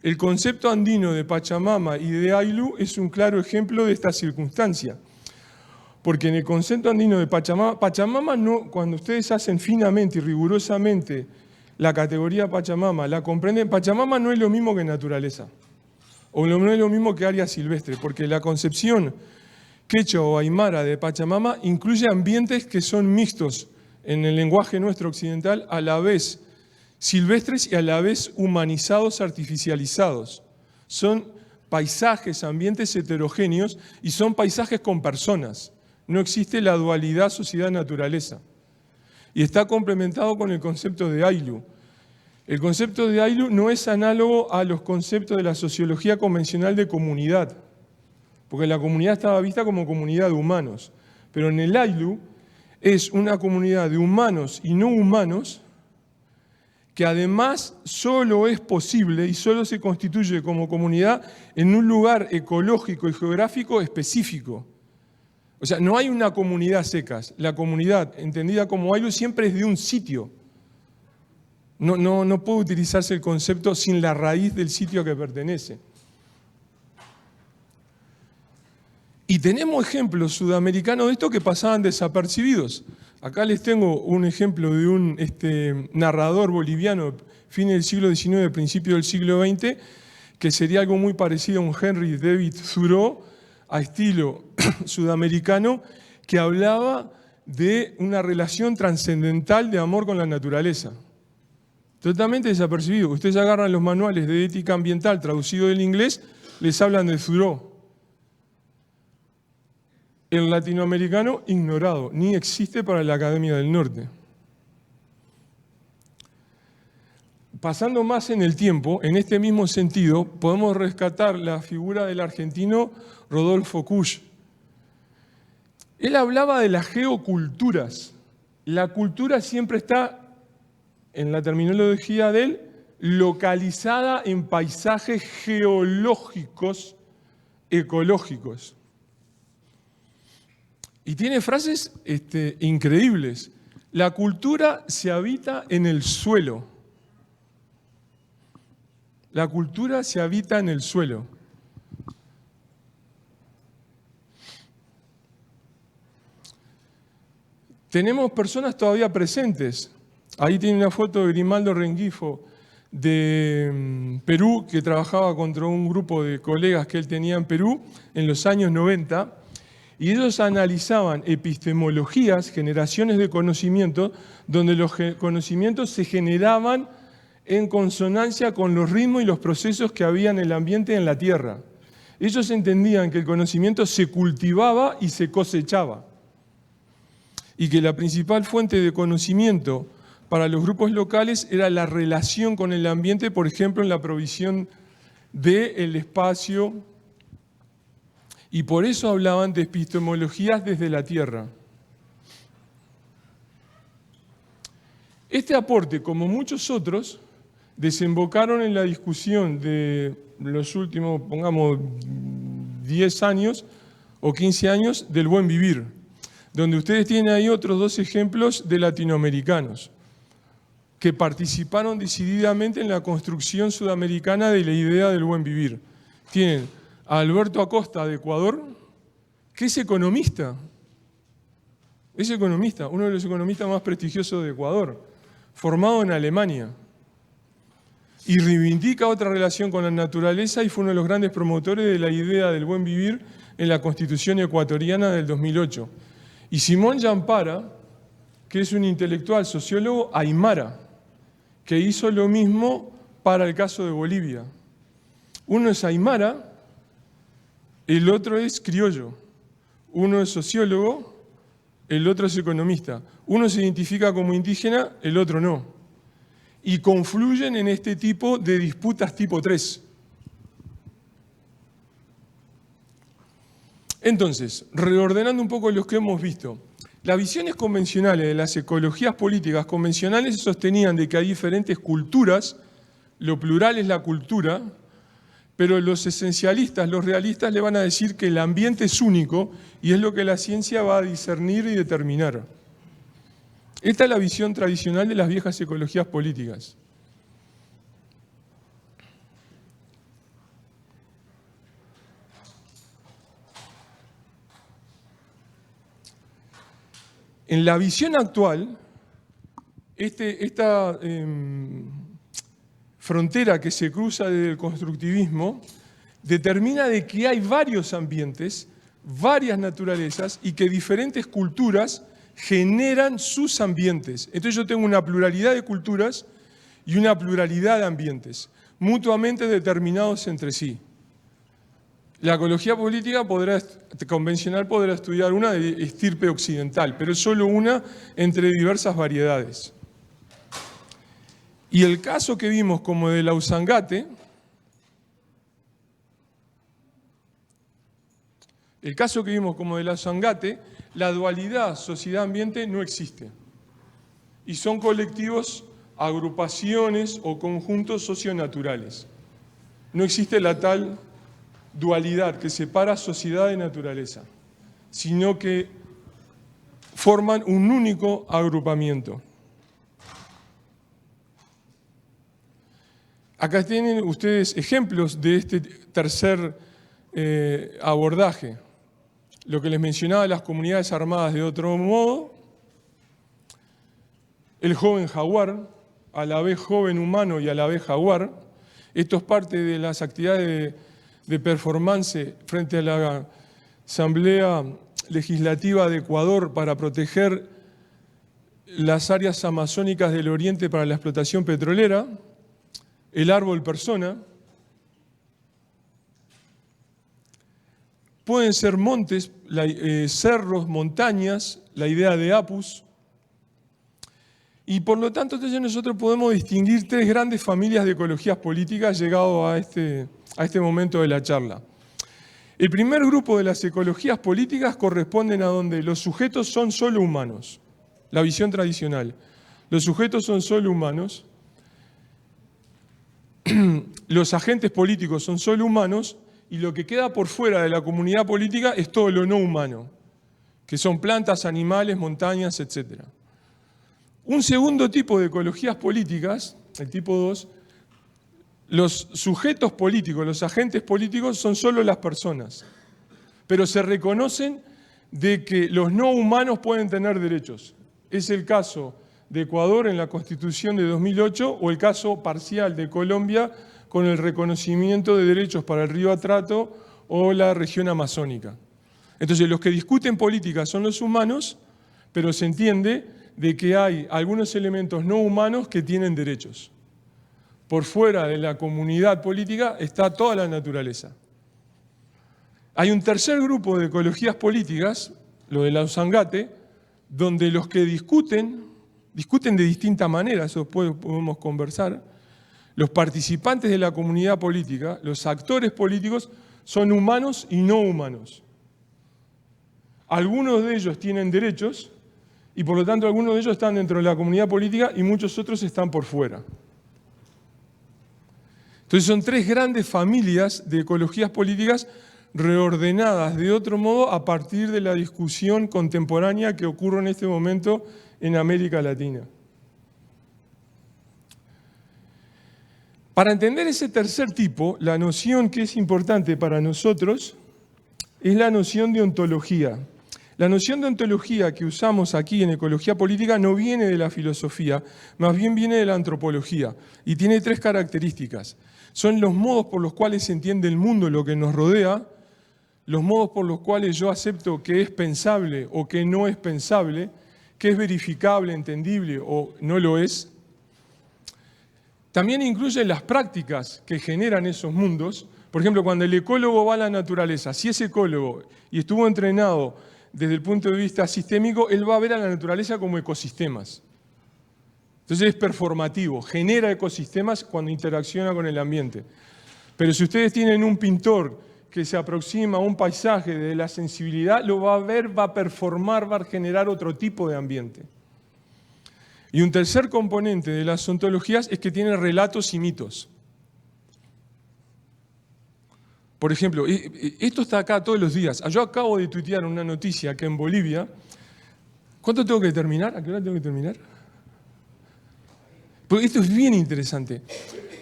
El concepto andino de Pachamama y de Ayllu es un claro ejemplo de esta circunstancia. Porque en el concepto andino de Pachamama no, cuando ustedes hacen finamente y rigurosamente la categoría Pachamama, la comprenden, Pachamama no es lo mismo que naturaleza, o no es lo mismo que área silvestre, porque la concepción quechua o aymara de Pachamama incluye ambientes que son mixtos en el lenguaje nuestro occidental, a la vez silvestres y a la vez humanizados, artificializados. Son paisajes, ambientes heterogéneos y son paisajes con personas. No existe la dualidad sociedad-naturaleza. Y está complementado con el concepto de Ayllu. El concepto de Ayllu no es análogo a los conceptos de la sociología convencional de comunidad, porque la comunidad estaba vista como comunidad de humanos. Pero en el Ayllu es una comunidad de humanos y no humanos que además solo es posible y solo se constituye como comunidad en un lugar ecológico y geográfico específico. O sea, no hay una comunidad secas. La comunidad, entendida como Ayllu, siempre es de un sitio. No puede utilizarse el concepto sin la raíz del sitio a que pertenece. Y tenemos ejemplos sudamericanos de esto que pasaban desapercibidos. Acá les tengo un ejemplo de un narrador boliviano, fin del siglo XIX, principio del siglo XX, que sería algo muy parecido a un Henry David Thoreau, a estilo sudamericano, que hablaba de una relación trascendental de amor con la naturaleza. Totalmente desapercibido. Ustedes agarran los manuales de ética ambiental traducidos del inglés, les hablan de Thoreau. El latinoamericano ignorado, ni existe para la Academia del Norte. Pasando más en el tiempo, en este mismo sentido, podemos rescatar la figura del argentino Rodolfo Kusch. Él hablaba de las geoculturas. La cultura siempre está, en la terminología de él, localizada en paisajes geológicos, ecológicos. Y tiene frases increíbles. La cultura se habita en el suelo. La cultura se habita en el suelo. Tenemos personas todavía presentes. Ahí tiene una foto de Grimaldo Rengifo de Perú, que trabajaba contra un grupo de colegas que él tenía en Perú en los años 90. Y ellos analizaban epistemologías, generaciones de conocimiento, donde los conocimientos se generaban en consonancia con los ritmos y los procesos que había en el ambiente y en la tierra. Ellos entendían que el conocimiento se cultivaba y se cosechaba. Y que la principal fuente de conocimiento para los grupos locales era la relación con el ambiente, por ejemplo, en la provisión del espacio. Y por eso hablaban de epistemologías desde la tierra. Este aporte, como muchos otros, desembocaron en la discusión de los últimos, pongamos, 10 años o 15 años del buen vivir, donde ustedes tienen ahí otros 2 ejemplos de latinoamericanos que participaron decididamente en la construcción sudamericana de la idea del buen vivir. Tienen a Alberto Acosta de Ecuador, que es economista. Es economista, uno de los economistas más prestigiosos de Ecuador, formado en Alemania. Y reivindica otra relación con la naturaleza y fue uno de los grandes promotores de la idea del buen vivir en la Constitución ecuatoriana del 2008. Y Simón Yampara, que es un intelectual sociólogo aymara, que hizo lo mismo para el caso de Bolivia. Uno es aymara, el otro es criollo. Uno es sociólogo, el otro es economista. Uno se identifica como indígena, el otro no. Y confluyen en este tipo de disputas tipo 3. Entonces, reordenando un poco los que hemos visto, Las visiones convencionales de las ecologías políticas convencionales sostenían de que hay diferentes culturas, lo plural es la cultura, pero los esencialistas, los realistas le van a decir que el ambiente es único y es lo que la ciencia va a discernir y determinar. Esta es la visión tradicional de las viejas ecologías políticas. En la visión actual, esta frontera que se cruza desde el constructivismo determina de que hay varios ambientes, varias naturalezas y que diferentes culturas generan sus ambientes. Entonces yo tengo una pluralidad de culturas y una pluralidad de ambientes, mutuamente determinados entre sí. La ecología política convencional podrá estudiar una de estirpe occidental, pero es solo una entre diversas variedades. Y el caso que vimos como de la Usangate, la dualidad sociedad-ambiente no existe. Y son colectivos, agrupaciones o conjuntos socionaturales. No existe la tal dualidad que separa sociedad de naturaleza, sino que forman un único agrupamiento. Acá tienen ustedes ejemplos de este tercer abordaje. Lo que les mencionaba, las comunidades armadas de otro modo, el joven jaguar, a la vez joven humano y a la vez jaguar. Esto es parte de las actividades de performance frente a la Asamblea Legislativa de Ecuador para proteger las áreas amazónicas del oriente para la explotación petrolera, el árbol persona. Pueden ser montes, cerros, montañas, la idea de apus. Y por lo tanto, entonces nosotros podemos distinguir tres grandes familias de ecologías políticas llegado a este momento de la charla. El primer grupo de las ecologías políticas corresponden a donde los sujetos son solo humanos, la visión tradicional. Los sujetos son solo humanos, los agentes políticos son solo humanos y lo que queda por fuera de la comunidad política es todo lo no humano, que son plantas, animales, montañas, etc. Un segundo tipo de ecologías políticas, el tipo 2, los sujetos políticos, los agentes políticos son solo las personas, pero se reconocen de que los no humanos pueden tener derechos. Es el caso de Ecuador en la Constitución de 2008 o el caso parcial de Colombia con el reconocimiento de derechos para el río Atrato o la región amazónica. Entonces, los que discuten política son los humanos, pero se entiende de que hay algunos elementos no humanos que tienen derechos. Por fuera de la comunidad política está toda la naturaleza. Hay un tercer grupo de ecologías políticas, lo de la Usangate, donde los que discuten de distinta manera, eso después podemos conversar. Los participantes de la comunidad política, los actores políticos, son humanos y no humanos. Algunos de ellos tienen derechos y por lo tanto algunos de ellos están dentro de la comunidad política y muchos otros están por fuera. Entonces son tres grandes familias de ecologías políticas reordenadas de otro modo a partir de la discusión contemporánea que ocurre en este momento en América Latina. Para entender ese tercer tipo, la noción que es importante para nosotros es la noción de ontología. La noción de ontología que usamos aquí en ecología política no viene de la filosofía, más bien viene de la antropología y tiene tres características. Son los modos por los cuales se entiende el mundo, lo que nos rodea, los modos por los cuales yo acepto que es pensable o que no es pensable, que es verificable, entendible o no lo es. También incluye las prácticas que generan esos mundos. Por ejemplo, cuando el ecólogo va a la naturaleza, si es ecólogo y estuvo entrenado desde el punto de vista sistémico, él va a ver a la naturaleza como ecosistemas. Entonces es performativo, genera ecosistemas cuando interacciona con el ambiente. Pero si ustedes tienen un pintor que se aproxima a un paisaje de la sensibilidad, lo va a ver, va a performar, va a generar otro tipo de ambiente. Y un tercer componente de las ontologías es que tiene relatos y mitos. Por ejemplo, esto está acá todos los días. Yo acabo de tuitear una noticia que en Bolivia... ¿Cuánto tengo que terminar? ¿A qué hora tengo que terminar? Porque esto es bien interesante.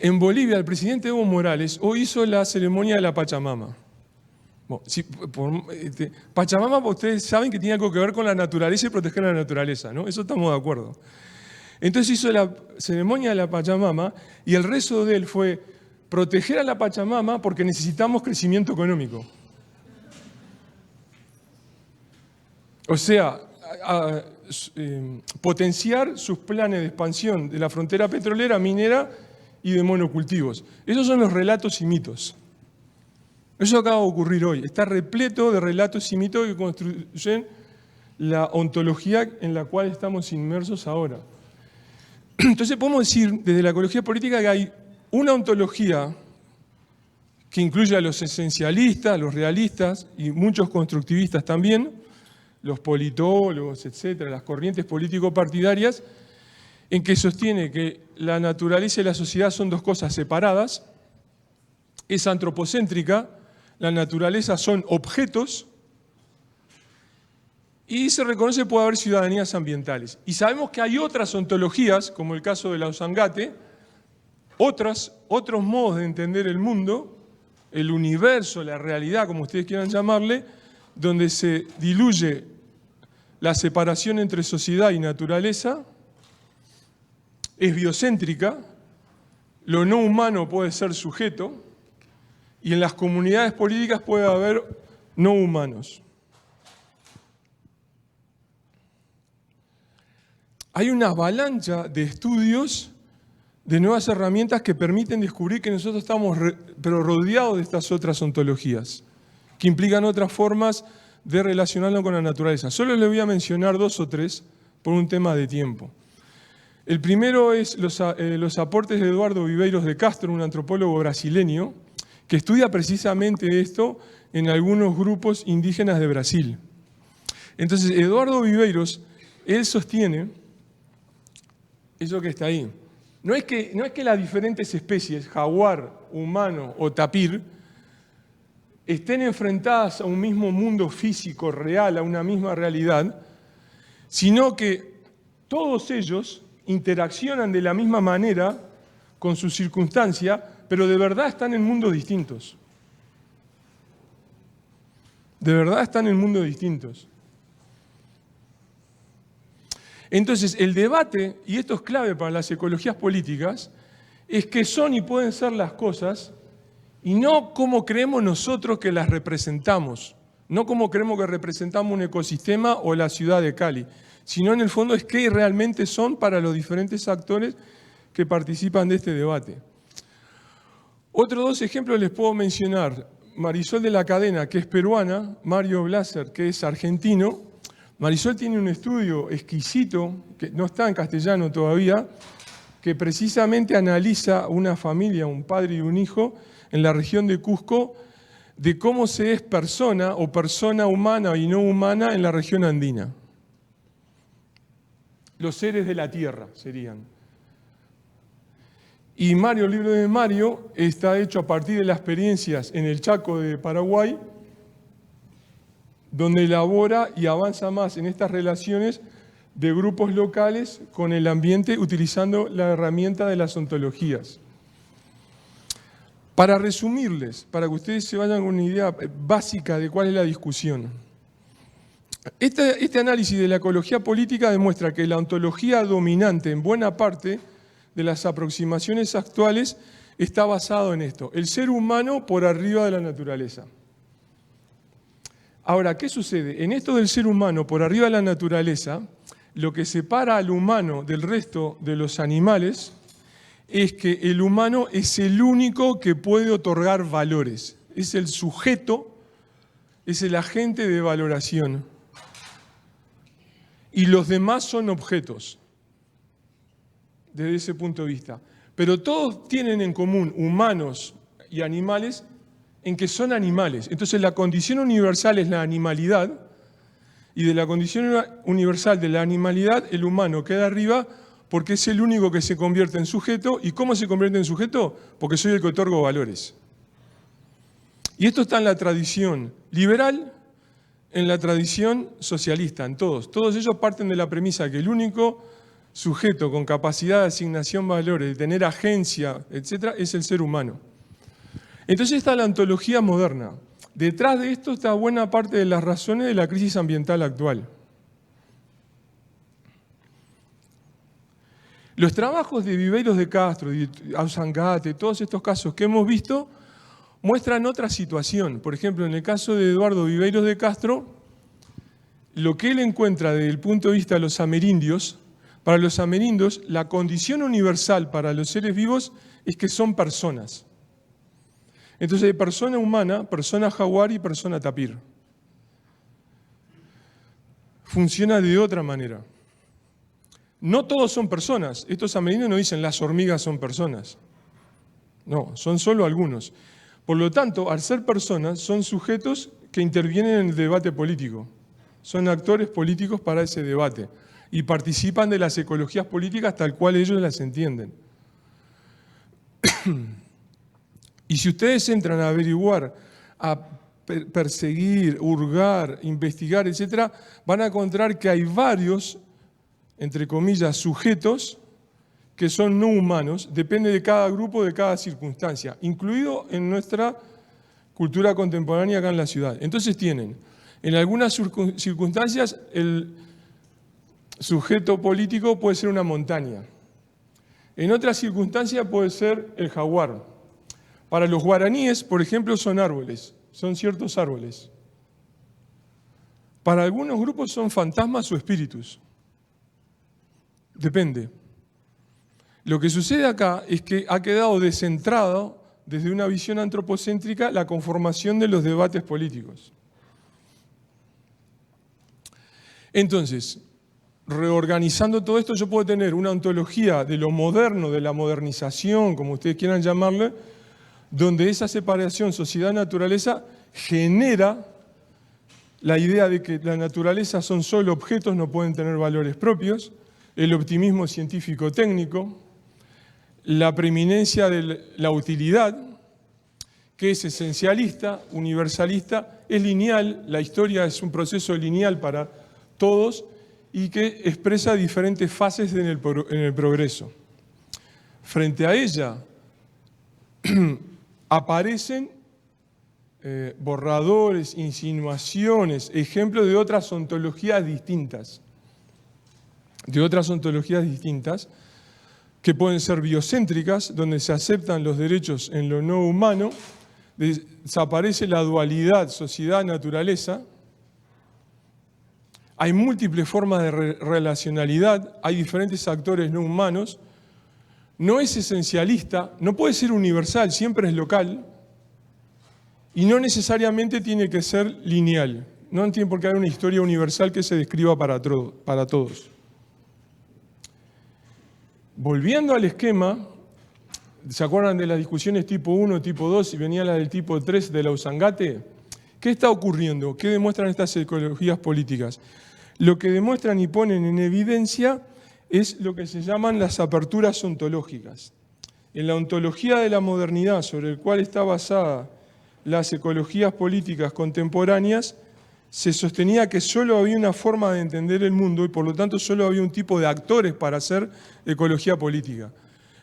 En Bolivia, el presidente Evo Morales hoy hizo la ceremonia de la Pachamama. Bueno, Pachamama, ustedes saben que tiene algo que ver con la naturaleza y proteger la naturaleza, ¿no? Eso estamos de acuerdo. Entonces hizo la ceremonia de la Pachamama y el rezo de él fue proteger a la Pachamama porque necesitamos crecimiento económico. O sea, potenciar sus planes de expansión de la frontera petrolera, minera y de monocultivos. Esos son los relatos y mitos. Eso acaba de ocurrir hoy. Está repleto de relatos y mitos que construyen la ontología en la cual estamos inmersos ahora. Entonces podemos decir desde la ecología política que hay una ontología que incluye a los esencialistas, a los realistas y muchos constructivistas también, los politólogos, etcétera, las corrientes político-partidarias, en que sostiene que la naturaleza y la sociedad son dos cosas separadas, es antropocéntrica, la naturaleza son objetos y se reconoce que puede haber ciudadanías ambientales. Y sabemos que hay otras ontologías, como el caso de Lausangate, otros modos de entender el mundo, el universo, la realidad, como ustedes quieran llamarle, donde se diluye la separación entre sociedad y naturaleza, es biocéntrica, lo no humano puede ser sujeto, y en las comunidades políticas puede haber no humanos. Hay una avalancha de estudios de nuevas herramientas que permiten descubrir que nosotros estamos pero rodeados de estas otras ontologías, que implican otras formas de relacionarnos con la naturaleza. Solo les voy a mencionar 2 o 3 por un tema de tiempo. El primero es los aportes de Eduardo Viveiros de Castro, un antropólogo brasileño, que estudia precisamente esto en algunos grupos indígenas de Brasil. Entonces, Eduardo Viveiros, él sostiene eso que está ahí. No es que las diferentes especies, jaguar, humano o tapir, estén enfrentadas a un mismo mundo físico real, a una misma realidad, sino que todos ellos interaccionan de la misma manera con su circunstancia, pero de verdad están en mundos distintos. De verdad están en mundos distintos. Entonces, el debate, y esto es clave para las ecologías políticas, es qué son y pueden ser las cosas, y no cómo creemos nosotros que las representamos, no cómo creemos que representamos un ecosistema o la ciudad de Cali, sino en el fondo es qué realmente son para los diferentes actores que participan de este debate. Otros 2 ejemplos les puedo mencionar. Marisol de la Cadena, que es peruana, Mario Blaser, que es argentino. Marisol tiene un estudio exquisito, que no está en castellano todavía, que precisamente analiza una familia, un padre y un hijo, en la región de Cusco, de cómo se es persona o persona humana y no humana en la región andina. Los seres de la tierra serían. Y Mario, el libro de Mario, está hecho a partir de las experiencias en el Chaco de Paraguay, donde elabora y avanza más en estas relaciones de grupos locales con el ambiente utilizando la herramienta de las ontologías. Para resumirles, para que ustedes se vayan con una idea básica de cuál es la discusión. Este análisis de la ecología política demuestra que la ontología dominante en buena parte de las aproximaciones actuales está basado en esto, el ser humano por arriba de la naturaleza. Ahora, ¿qué sucede? En esto del ser humano por arriba de la naturaleza, lo que separa al humano del resto de los animales es que el humano es el único que puede otorgar valores, es el sujeto, es el agente de valoración. Y los demás son objetos, desde ese punto de vista. Pero todos tienen en común, humanos y animales, en que son animales. Entonces la condición universal es la animalidad, y de la condición universal de la animalidad el humano queda arriba porque es el único que se convierte en sujeto. ¿Y cómo se convierte en sujeto? Porque soy el que otorgo valores. Y esto está en la tradición liberal, en la tradición socialista, en todos. Todos ellos parten de la premisa que el único sujeto con capacidad de asignación de valores, de tener agencia, etc., es el ser humano. Entonces está la ontología moderna. Detrás de esto está buena parte de las razones de la crisis ambiental actual. Los trabajos de Viveiros de Castro, de Ausangate, todos estos casos que hemos visto, muestran otra situación. Por ejemplo, en el caso de Eduardo Viveiros de Castro, lo que él encuentra desde el punto de vista de los amerindios, para los amerindios, la condición universal para los seres vivos es que son personas. Entonces hay persona humana, persona jaguar y persona tapir. Funciona de otra manera. No todos son personas. Estos amerindios no dicen las hormigas son personas. No, son solo algunos. Por lo tanto, al ser personas, son sujetos que intervienen en el debate político. Son actores políticos para ese debate y participan de las ecologías políticas tal cual ellos las entienden. Y si ustedes entran a averiguar, a perseguir, hurgar, investigar, etc., van a encontrar que hay varios, entre comillas, sujetos que son no humanos, depende de cada grupo, de cada circunstancia, incluido en nuestra cultura contemporánea acá en la ciudad. Entonces tienen, en algunas circunstancias, el sujeto político puede ser una montaña. En otras circunstancias puede ser el jaguar. Para los guaraníes, por ejemplo, son árboles, son ciertos árboles. Para algunos grupos son fantasmas o espíritus. Depende. Lo que sucede acá es que ha quedado descentrado, desde una visión antropocéntrica, la conformación de los debates políticos. Entonces, reorganizando todo esto, yo puedo tener una ontología de lo moderno, de la modernización, como ustedes quieran llamarle, donde esa separación sociedad-naturaleza genera la idea de que la naturaleza son solo objetos, no pueden tener valores propios, el optimismo científico-técnico, la preeminencia de la utilidad, que es esencialista, universalista, es lineal, la historia es un proceso lineal para todos y que expresa diferentes fases en el progreso. Frente a ella aparecen borradores, insinuaciones, ejemplos de otras ontologías distintas. Que pueden ser biocéntricas, donde se aceptan los derechos en lo no humano, desaparece la dualidad sociedad-naturaleza, hay múltiples formas de relacionalidad, hay diferentes actores no humanos, no es esencialista, no puede ser universal, siempre es local, y no necesariamente tiene que ser lineal. No tiene por qué haber una historia universal que se describa para todos. Volviendo al esquema, ¿se acuerdan de las discusiones tipo 1, tipo 2 y venía la del tipo 3 de la Ausangate? ¿Qué está ocurriendo? ¿Qué demuestran estas ecologías políticas? Lo que demuestran y ponen en evidencia es lo que se llaman las aperturas ontológicas. En la ontología de la modernidad, sobre el cual está basada las ecologías políticas contemporáneas, se sostenía que solo había una forma de entender el mundo y por lo tanto solo había un tipo de actores para hacer ecología política.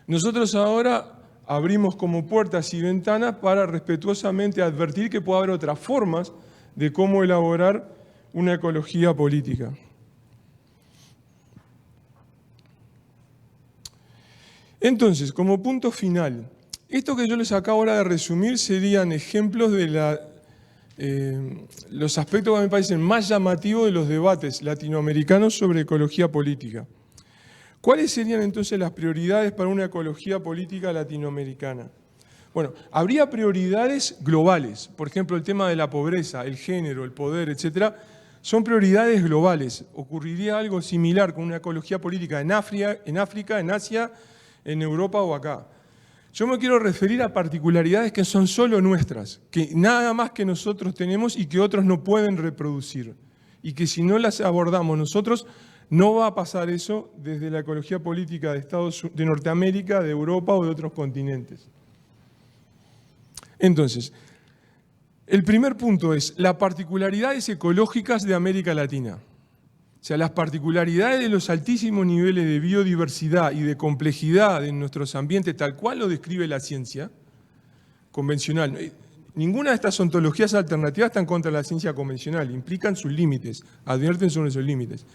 Nosotros ahora abrimos como puertas y ventanas para respetuosamente advertir que puede haber otras formas de cómo elaborar una ecología política. Entonces, como punto final, esto que yo les acabo ahora de resumir serían ejemplos de los aspectos que me parecen más llamativos de los debates latinoamericanos sobre ecología política. ¿Cuáles serían entonces las prioridades para una ecología política latinoamericana? Bueno, habría prioridades globales, por ejemplo, el tema de la pobreza, el género, el poder, etcétera, son prioridades globales. Ocurriría algo similar con una ecología política en África, en Asia, en Europa o acá. Yo me quiero referir a particularidades que son solo nuestras, que nada más que nosotros tenemos y que otros no pueden reproducir. Y que si no las abordamos nosotros, no va a pasar eso desde la ecología política de Norteamérica, de Europa o de otros continentes. Entonces, el primer punto es las particularidades ecológicas de América Latina. O sea, las particularidades de los altísimos niveles de biodiversidad y de complejidad en nuestros ambientes, tal cual lo describe la ciencia convencional. Ninguna de estas ontologías alternativas está en contra de la ciencia convencional, implican sus límites, advierten sobre esos límites.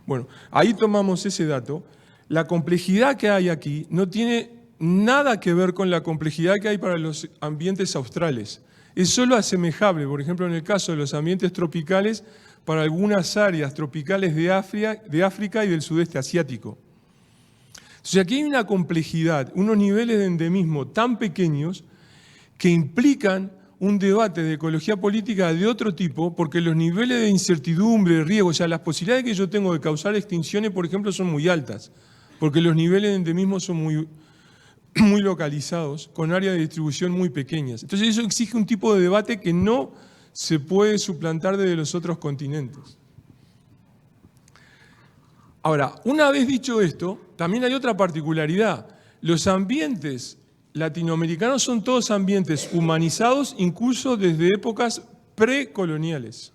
Bueno, ahí tomamos ese dato. La complejidad que hay aquí no tiene nada que ver con la complejidad que hay para los ambientes australes. Es solo asemejable, por ejemplo, en el caso de los ambientes tropicales, para algunas áreas tropicales de África y del sudeste asiático. Entonces aquí hay una complejidad, unos niveles de endemismo tan pequeños que implican un debate de ecología política de otro tipo, porque los niveles de incertidumbre, de riesgo, o sea, las posibilidades que yo tengo de causar extinciones, por ejemplo, son muy altas, porque los niveles de endemismo son muy localizados, con áreas de distribución muy pequeñas. Entonces eso exige un tipo de debate que no se puede suplantar desde los otros continentes. Ahora, una vez dicho esto, también hay otra particularidad. Los ambientes latinoamericanos son todos ambientes humanizados, incluso desde épocas precoloniales.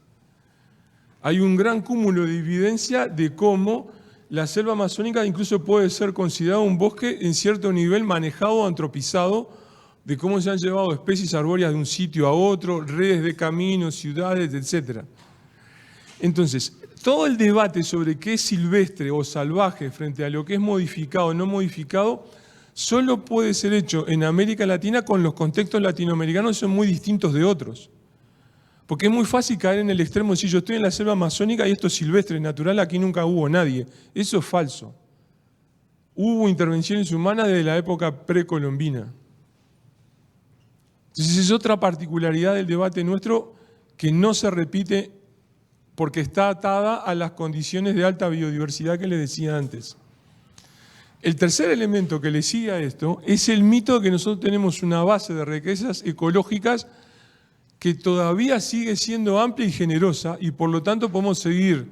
Hay un gran cúmulo de evidencia de cómo la selva amazónica incluso puede ser considerado un bosque en cierto nivel manejado o antropizado, de cómo se han llevado especies arbóreas de un sitio a otro, redes de caminos, ciudades, etc. Entonces, todo el debate sobre qué es silvestre o salvaje frente a lo que es modificado o no modificado, solo puede ser hecho en América Latina con los contextos latinoamericanos que son muy distintos de otros. Porque es muy fácil caer en el extremo de decir yo estoy en la selva amazónica y esto es silvestre, natural, aquí nunca hubo nadie. Eso es falso. Hubo intervenciones humanas desde la época precolombina. Entonces es otra particularidad del debate nuestro que no se repite porque está atada a las condiciones de alta biodiversidad que les decía antes. El tercer elemento que le sigue a esto es el mito de que nosotros tenemos una base de riquezas ecológicas que todavía sigue siendo amplia y generosa y por lo tanto podemos seguir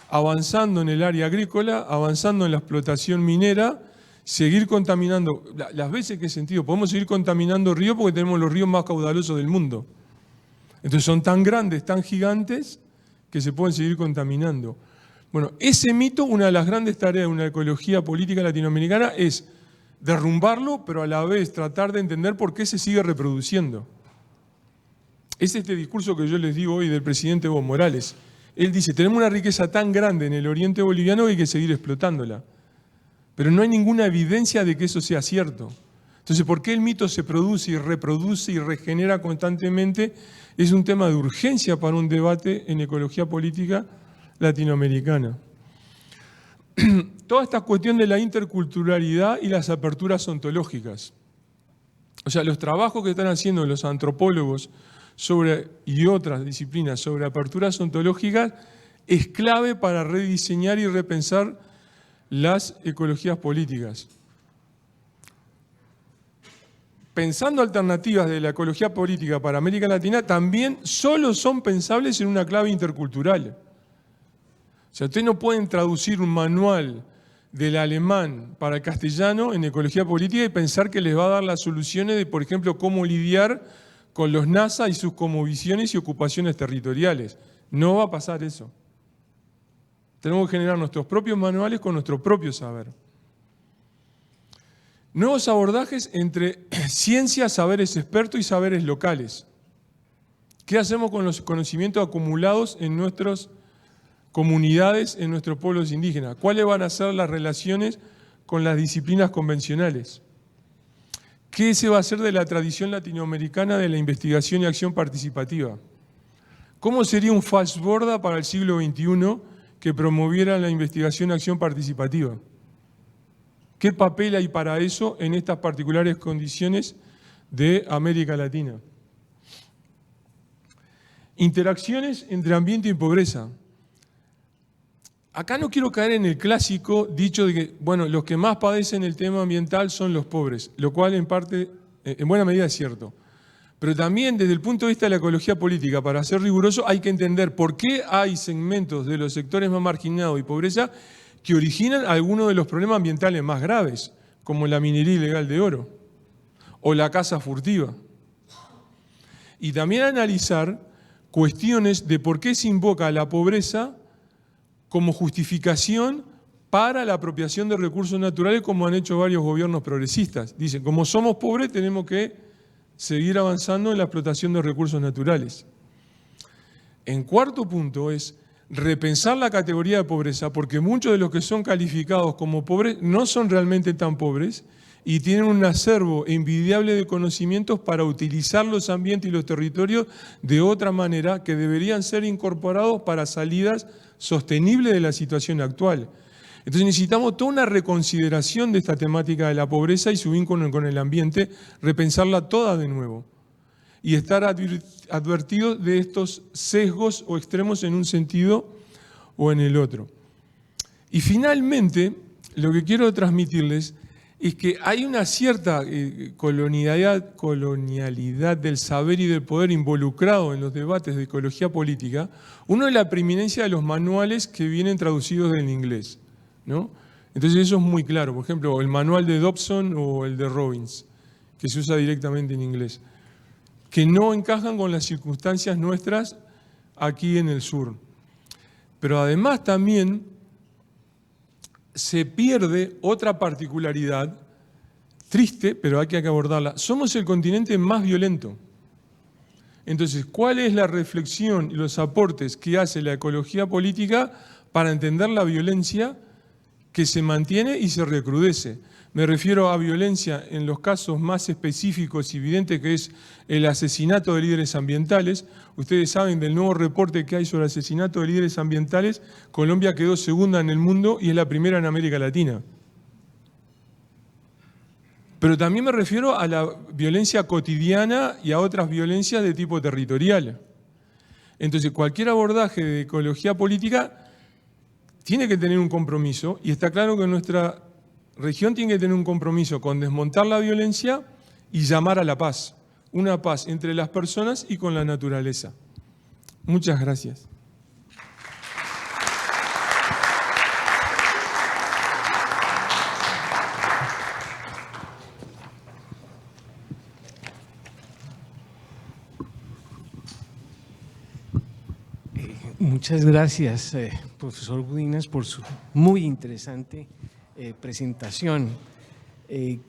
avanzando en el área agrícola, avanzando en la explotación minera, seguir contaminando, las veces que he sentido, podemos seguir contaminando ríos porque tenemos los ríos más caudalosos del mundo. Entonces son tan grandes, tan gigantes, que se pueden seguir contaminando. Bueno, ese mito, una de las grandes tareas de una ecología política latinoamericana es derrumbarlo, pero a la vez tratar de entender por qué se sigue reproduciendo. Es este discurso que yo les digo hoy del presidente Evo Morales. Él dice, tenemos una riqueza tan grande en el oriente boliviano que hay que seguir explotándola. Pero no hay ninguna evidencia de que eso sea cierto. Entonces, ¿por qué el mito se produce y reproduce y regenera constantemente? Es un tema de urgencia para un debate en ecología política latinoamericana. Toda esta cuestión de la interculturalidad y las aperturas ontológicas. O sea, los trabajos que están haciendo los antropólogos y otras disciplinas sobre aperturas ontológicas es clave para rediseñar y repensar las ecologías políticas. Pensando alternativas de la ecología política para América Latina, también solo son pensables en una clave intercultural. O sea, ustedes no pueden traducir un manual del alemán para el castellano en ecología política y pensar que les va a dar las soluciones de, por ejemplo, cómo lidiar con los NASA y sus cosmovisiones y ocupaciones territoriales. No va a pasar eso. Tenemos que generar nuestros propios manuales con nuestro propio saber. Nuevos abordajes entre ciencia, saberes expertos y saberes locales. ¿Qué hacemos con los conocimientos acumulados en nuestras comunidades, en nuestros pueblos indígenas? ¿Cuáles van a ser las relaciones con las disciplinas convencionales? ¿Qué se va a hacer de la tradición latinoamericana de la investigación y acción participativa? ¿Cómo sería un fast-forward para el siglo XXI que promoviera la investigación y acción participativa? ¿Qué papel hay para eso en estas particulares condiciones de América Latina? Interacciones entre ambiente y pobreza. acá no quiero caer en el clásico dicho de que, bueno, los que más padecen el tema ambiental son los pobres, lo cual en parte, en buena medida es cierto. Pero también desde el punto de vista de la ecología política, para ser riguroso, hay que entender por qué hay segmentos de los sectores más marginados y pobreza que originan algunos de los problemas ambientales más graves, como la minería ilegal de oro o la caza furtiva. Y también analizar cuestiones de por qué se invoca la pobreza como justificación para la apropiación de recursos naturales, como han hecho varios gobiernos progresistas. Dicen, como somos pobres tenemos que seguir avanzando en la explotación de recursos naturales. En cuarto punto es repensar la categoría de pobreza, porque muchos de los que son calificados como pobres no son realmente tan pobres y tienen un acervo envidiable de conocimientos para utilizar los ambientes y los territorios de otra manera que deberían ser incorporados para salidas sostenibles de la situación actual. Entonces necesitamos toda una reconsideración de esta temática de la pobreza y su vínculo con el ambiente, repensarla toda de nuevo y estar advertidos de estos sesgos o extremos en un sentido o en el otro. Y finalmente, lo que quiero transmitirles es que hay una cierta colonialidad del saber y del poder involucrado en los debates de ecología política. Uno es la preeminencia de los manuales que vienen traducidos del inglés, ¿no? Entonces eso es muy claro. Por ejemplo, el manual de Dobson o el de Robbins, que se usa directamente en inglés, que no encajan con las circunstancias nuestras aquí en el sur. Pero además también se pierde otra particularidad, triste, pero hay que abordarla. Somos el continente más violento. Entonces, ¿cuál es la reflexión y los aportes que hace la ecología política para entender la violencia que se mantiene y se recrudece? Me refiero a violencia en los casos más específicos y evidentes, que es el asesinato de líderes ambientales. Ustedes saben del nuevo reporte que hay sobre el asesinato de líderes ambientales. Colombia quedó segunda en el mundo y es la primera en América Latina. Pero también me refiero a la violencia cotidiana y a otras violencias de tipo territorial. Entonces, cualquier abordaje de ecología política tiene que tener un compromiso, y está claro que nuestra región tiene que tener un compromiso con desmontar la violencia y llamar a la paz. Una paz entre las personas y con la naturaleza. Muchas gracias. Muchas gracias, profesor Gudinas, por su muy interesante presentación.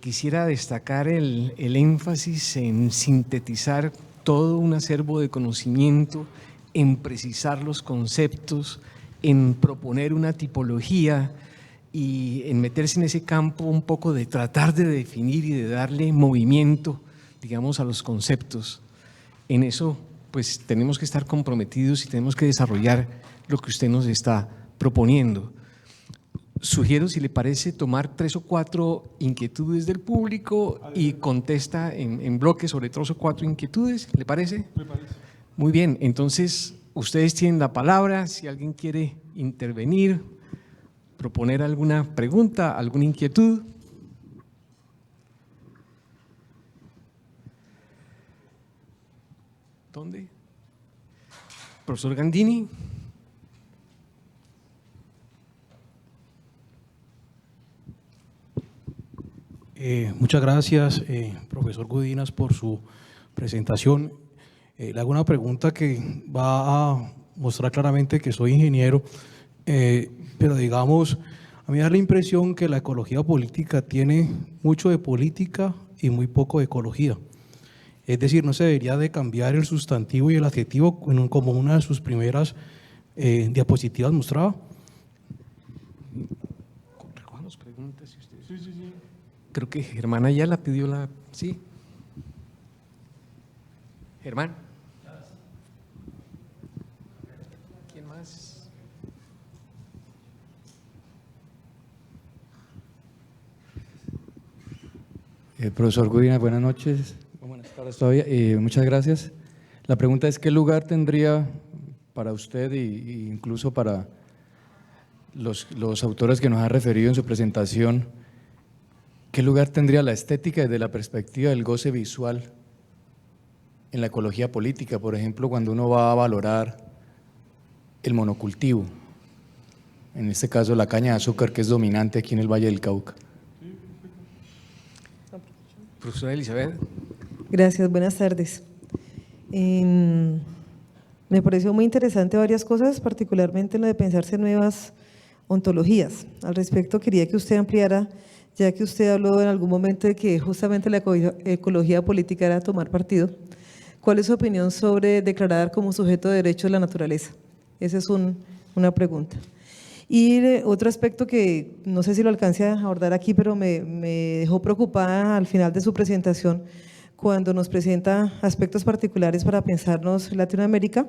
Quisiera destacar el énfasis en sintetizar todo un acervo de conocimiento, en precisar los conceptos, en proponer una tipología y en meterse en ese campo un poco de tratar de definir y de darle movimiento, digamos, a los conceptos. En eso pues tenemos que estar comprometidos y tenemos que desarrollar lo que usted nos está proponiendo. Sugiero, si le parece, tomar 3 o 4 inquietudes del público y contesta en bloque sobre 3 o 4 inquietudes, ¿le parece? Me parece. Muy bien, entonces ustedes tienen la palabra. Si alguien quiere intervenir, proponer alguna pregunta, alguna inquietud. ¿Dónde? Profesor Gandini. Muchas gracias, profesor Gudinas, por su presentación. Le hago una pregunta que va a mostrar claramente que soy ingeniero, pero digamos, a mí me da la impresión que la ecología política tiene mucho de política y muy poco de ecología. Es decir, no se debería de cambiar el sustantivo y el adjetivo como una de sus primeras diapositivas mostraba. Recojamos preguntas si usted… Sí. Creo que Germán Ayala pidió la… ¿Sí? Germán. ¿Quién más? Profesor Gudinas, buenas noches. Buenas tardes todavía. Muchas gracias. La pregunta es, ¿qué lugar tendría para usted e incluso para los autores que nos han referido en su presentación, ¿qué lugar tendría la estética desde la perspectiva del goce visual en la ecología política? Por ejemplo, cuando uno va a valorar el monocultivo, en este caso la caña de azúcar, que es dominante aquí en el Valle del Cauca. Profesora Elizabeth. Gracias, buenas tardes. Me pareció muy interesante varias cosas, particularmente lo de pensarse en nuevas ontologías. Al respecto, quería que usted ampliara, ya que usted habló en algún momento de que justamente la ecología política era tomar partido. ¿Cuál es su opinión sobre declarar como sujeto de derecho la naturaleza? Esa es una pregunta. Y otro aspecto que no sé si lo alcance a abordar aquí, pero me dejó preocupada al final de su presentación, cuando nos presenta aspectos particulares para pensarnos Latinoamérica,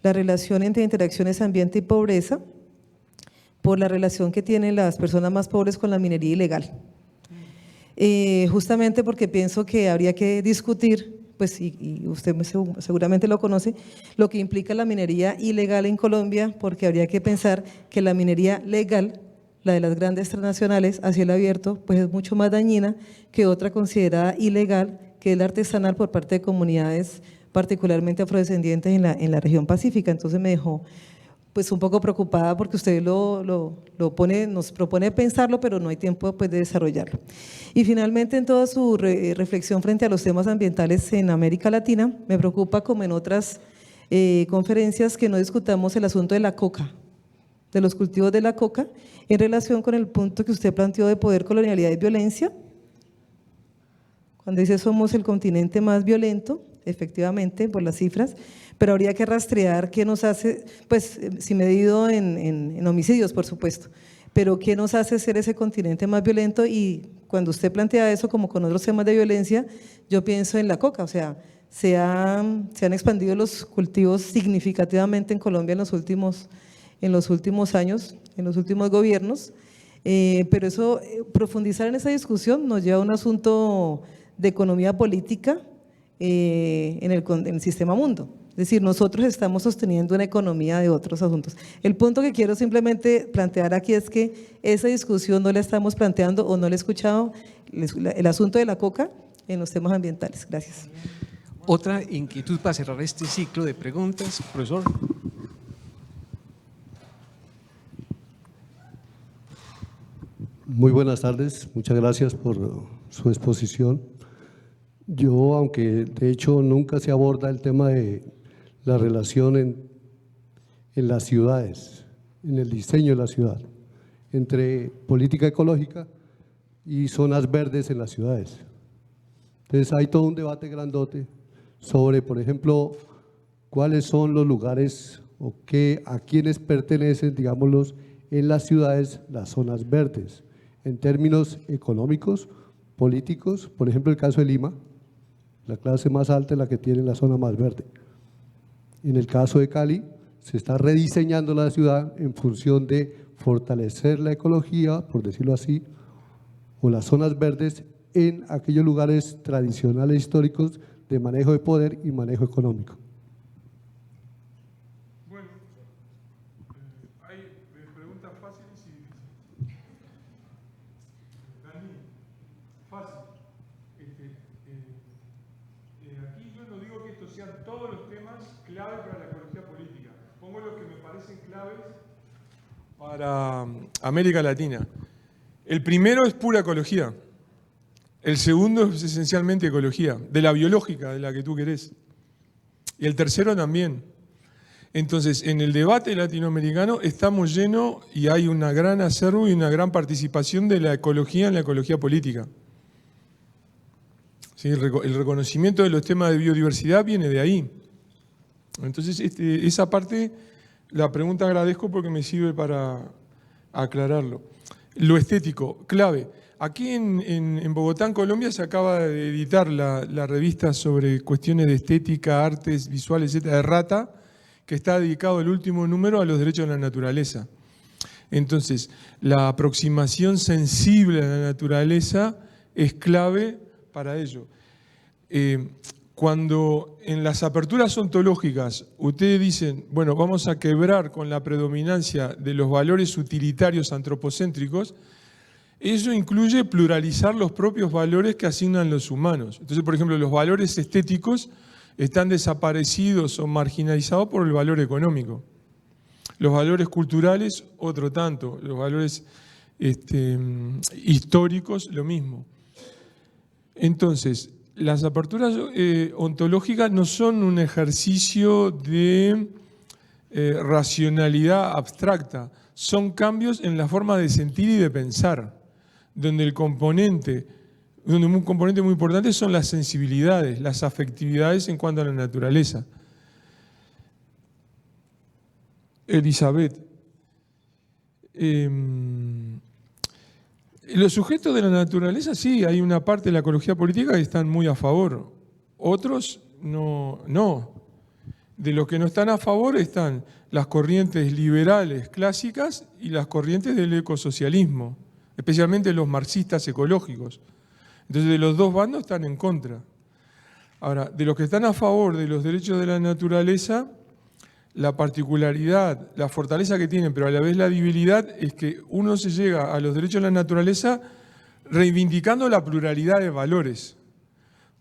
la relación entre interacciones ambiente y pobreza, por la relación que tienen las personas más pobres con la minería ilegal. Justamente porque pienso que habría que discutir, pues y usted seguramente lo conoce, lo que implica la minería ilegal en Colombia, porque habría que pensar que la minería legal, la de las grandes transnacionales a cielo abierto, pues es mucho más dañina que otra considerada ilegal, que es la artesanal por parte de comunidades particularmente afrodescendientes en la región pacífica. Entonces me dejó pues un poco preocupada porque usted nos propone pensarlo, pero no hay tiempo pues, de desarrollarlo. Y finalmente, en toda su reflexión frente a los temas ambientales en América Latina, me preocupa, como en otras conferencias, que no discutamos el asunto de la coca, de los cultivos de la coca, en relación con el punto que usted planteó de poder, colonialidad y violencia. Cuando dice somos el continente más violento, efectivamente, por las cifras, pero habría que rastrear qué nos hace, pues si medido en homicidios, por supuesto, pero qué nos hace ser ese continente más violento. Y cuando usted plantea eso, como con otros temas de violencia, yo pienso en la coca, o sea, se han expandido los cultivos significativamente en Colombia en los últimos años, en los últimos gobiernos, pero eso, profundizar en esa discusión nos lleva a un asunto de economía política en el sistema mundo. Es decir, nosotros estamos sosteniendo una economía de otros asuntos. El punto que quiero simplemente plantear aquí es que esa discusión no la estamos planteando o no la he escuchado, el asunto de la coca en los temas ambientales. Gracias. Otra inquietud para cerrar este ciclo de preguntas, profesor. Muy buenas tardes, muchas gracias por su exposición. Yo, aunque de hecho nunca se aborda el tema de la relación en las ciudades, en el diseño de la ciudad, entre política ecológica y zonas verdes en las ciudades. Entonces hay todo un debate grandote sobre, por ejemplo, cuáles son los lugares o a quiénes pertenecen, digámoslos, en las ciudades las zonas verdes, en términos económicos, políticos. Por ejemplo, el caso de Lima, la clase más alta es la que tiene la zona más verde. En el caso de Cali, se está rediseñando la ciudad en función de fortalecer la ecología, por decirlo así, o las zonas verdes en aquellos lugares tradicionales históricos de manejo de poder y manejo económico. Bueno, hay preguntas fáciles y difíciles. Dani, fácil. Aquí yo no digo que estos sean todos los temas claves para la ecología política. Pongo los que me parecen claves para América Latina. El primero es pura ecología. El segundo es esencialmente ecología, de la biológica, de la que tú querés. Y el tercero también. Entonces, en el debate latinoamericano estamos llenos y hay una gran acervo y una gran participación de la ecología en la ecología política. ¿Sí? El reconocimiento de los temas de biodiversidad viene de ahí. Entonces, esa parte, la pregunta agradezco porque me sirve para aclararlo. Lo estético, clave. Aquí en Bogotá, en Colombia, se acaba de editar la revista sobre cuestiones de estética, artes visuales, etcétera, de Rata, que está dedicado el último número a los derechos de la naturaleza. Entonces, la aproximación sensible a la naturaleza es clave para ello. Cuando en las aperturas ontológicas ustedes dicen, bueno, vamos a quebrar con la predominancia de los valores utilitarios antropocéntricos, eso incluye pluralizar los propios valores que asignan los humanos. Entonces, por ejemplo, los valores estéticos están desaparecidos o marginalizados por el valor económico. Los valores culturales, otro tanto. Los valores históricos, lo mismo. Entonces, las aperturas ontológicas no son un ejercicio de racionalidad abstracta, son cambios en la forma de sentir y de pensar, donde un componente muy importante son las sensibilidades, las afectividades en cuanto a la naturaleza. Elizabeth, los sujetos de la naturaleza, sí, hay una parte de la ecología política que están muy a favor, otros no. De los que no están a favor están las corrientes liberales clásicas y las corrientes del ecosocialismo, especialmente los marxistas ecológicos. Entonces, de los dos bandos están en contra. Ahora, de los que están a favor de los derechos de la naturaleza, la particularidad, la fortaleza que tienen, pero a la vez la debilidad, es que uno se llega a los derechos de la naturaleza reivindicando la pluralidad de valores.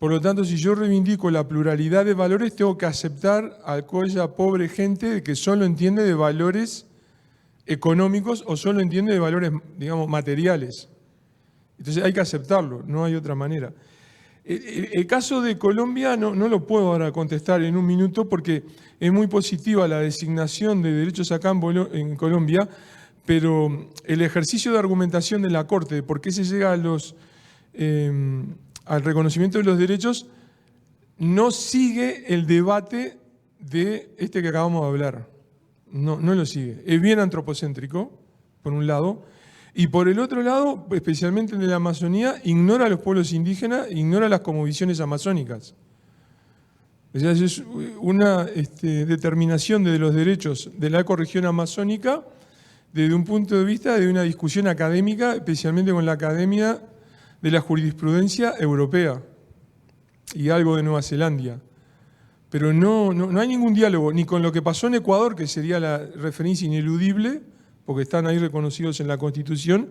Por lo tanto, si yo reivindico la pluralidad de valores, tengo que aceptar a aquella pobre gente que solo entiende de valores económicos o solo entiende de valores, digamos, materiales. Entonces hay que aceptarlo, no hay otra manera. El caso de Colombia no lo puedo ahora contestar en un minuto porque es muy positiva la designación de derechos acá en Colombia, pero el ejercicio de argumentación de la Corte de por qué se llega al reconocimiento de los derechos no sigue el debate de este que acabamos de hablar. No lo sigue. Es bien antropocéntrico, por un lado, y por el otro lado, especialmente en la Amazonía, ignora a los pueblos indígenas, ignora las cosmovisiones amazónicas. O sea, es una determinación de los derechos de la ecorregión amazónica desde un punto de vista de una discusión académica, especialmente con la Academia de la Jurisprudencia Europea y algo de Nueva Zelanda. Pero no hay ningún diálogo, ni con lo que pasó en Ecuador, que sería la referencia ineludible, porque están ahí reconocidos en la Constitución,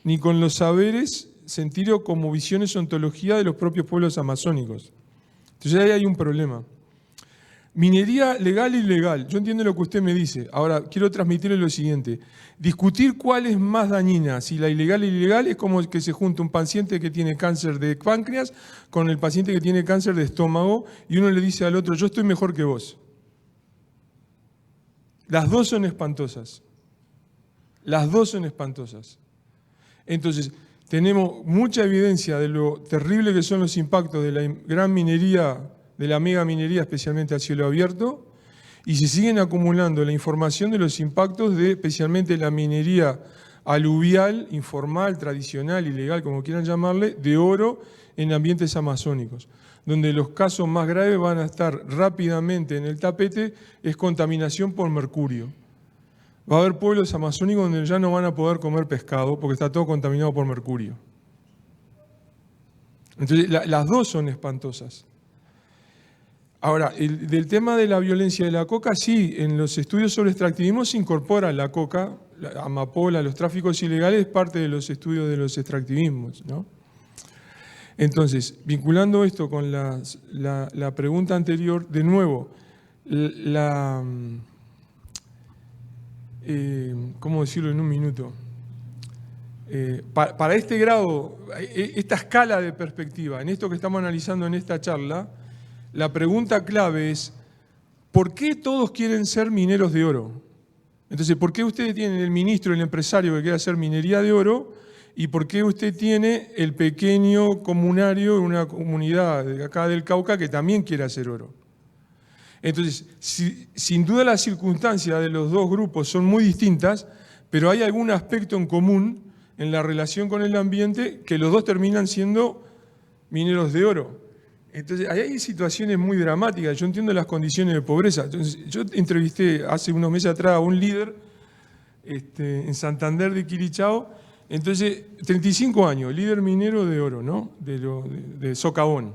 ni con los saberes, sentido como visiones o ontología de los propios pueblos amazónicos. Entonces ahí hay un problema. Minería legal e ilegal. Yo entiendo lo que usted me dice. Ahora, quiero transmitirle lo siguiente. Discutir cuál es más dañina, si la ilegal o ilegal, es como que se junta un paciente que tiene cáncer de páncreas con el paciente que tiene cáncer de estómago y uno le dice al otro, yo estoy mejor que vos. Las dos son espantosas. Las dos son espantosas. Entonces, tenemos mucha evidencia de lo terrible que son los impactos de la gran minería, de la mega minería, especialmente a cielo abierto, y se siguen acumulando la información de los impactos de especialmente la minería aluvial, informal, tradicional, ilegal, como quieran llamarle, de oro en ambientes amazónicos, donde los casos más graves van a estar rápidamente en el tapete, es contaminación por mercurio. Va a haber pueblos amazónicos donde ya no van a poder comer pescado porque está todo contaminado por mercurio. Entonces, las dos son espantosas. Ahora, del tema de la violencia de la coca, sí, en los estudios sobre extractivismo se incorpora la coca, la amapola, los tráficos ilegales, es parte de los estudios de los extractivismos, ¿no? Entonces, vinculando esto con la pregunta anterior, de nuevo, ¿cómo decirlo en un minuto? Para este grado, esta escala de perspectiva, en esto que estamos analizando en esta charla, la pregunta clave es, ¿por qué todos quieren ser mineros de oro? Entonces, ¿por qué ustedes tienen el ministro, el empresario que quiere hacer minería de oro? ¿Y por qué usted tiene el pequeño comunario de una comunidad de acá del Cauca que también quiere hacer oro? Entonces, sin duda las circunstancias de los dos grupos son muy distintas, pero hay algún aspecto en común en la relación con el ambiente que los dos terminan siendo mineros de oro. Entonces, ahí hay situaciones muy dramáticas. Yo entiendo las condiciones de pobreza. Entonces, yo entrevisté hace unos meses atrás a un líder en Santander de Quilichao. Entonces, 35 años, líder minero de oro, ¿no? De Socavón.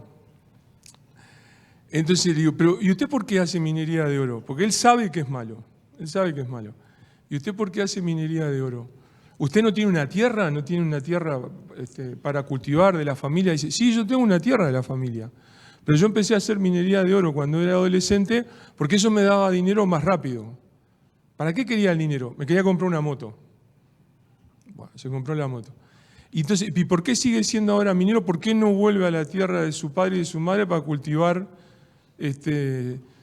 Entonces le digo, pero ¿y usted por qué hace minería de oro? Porque él sabe que es malo, él sabe que es malo. ¿Y usted por qué hace minería de oro? ¿Usted no tiene una tierra? ¿No tiene una tierra para cultivar de la familia? Dice, sí, yo tengo una tierra de la familia, pero yo empecé a hacer minería de oro cuando era adolescente porque eso me daba dinero más rápido. ¿Para qué quería el dinero? Me quería comprar una moto. Bueno, se compró la moto. Y entonces, ¿y por qué sigue siendo ahora minero? ¿Por qué no vuelve a la tierra de su padre y de su madre para cultivar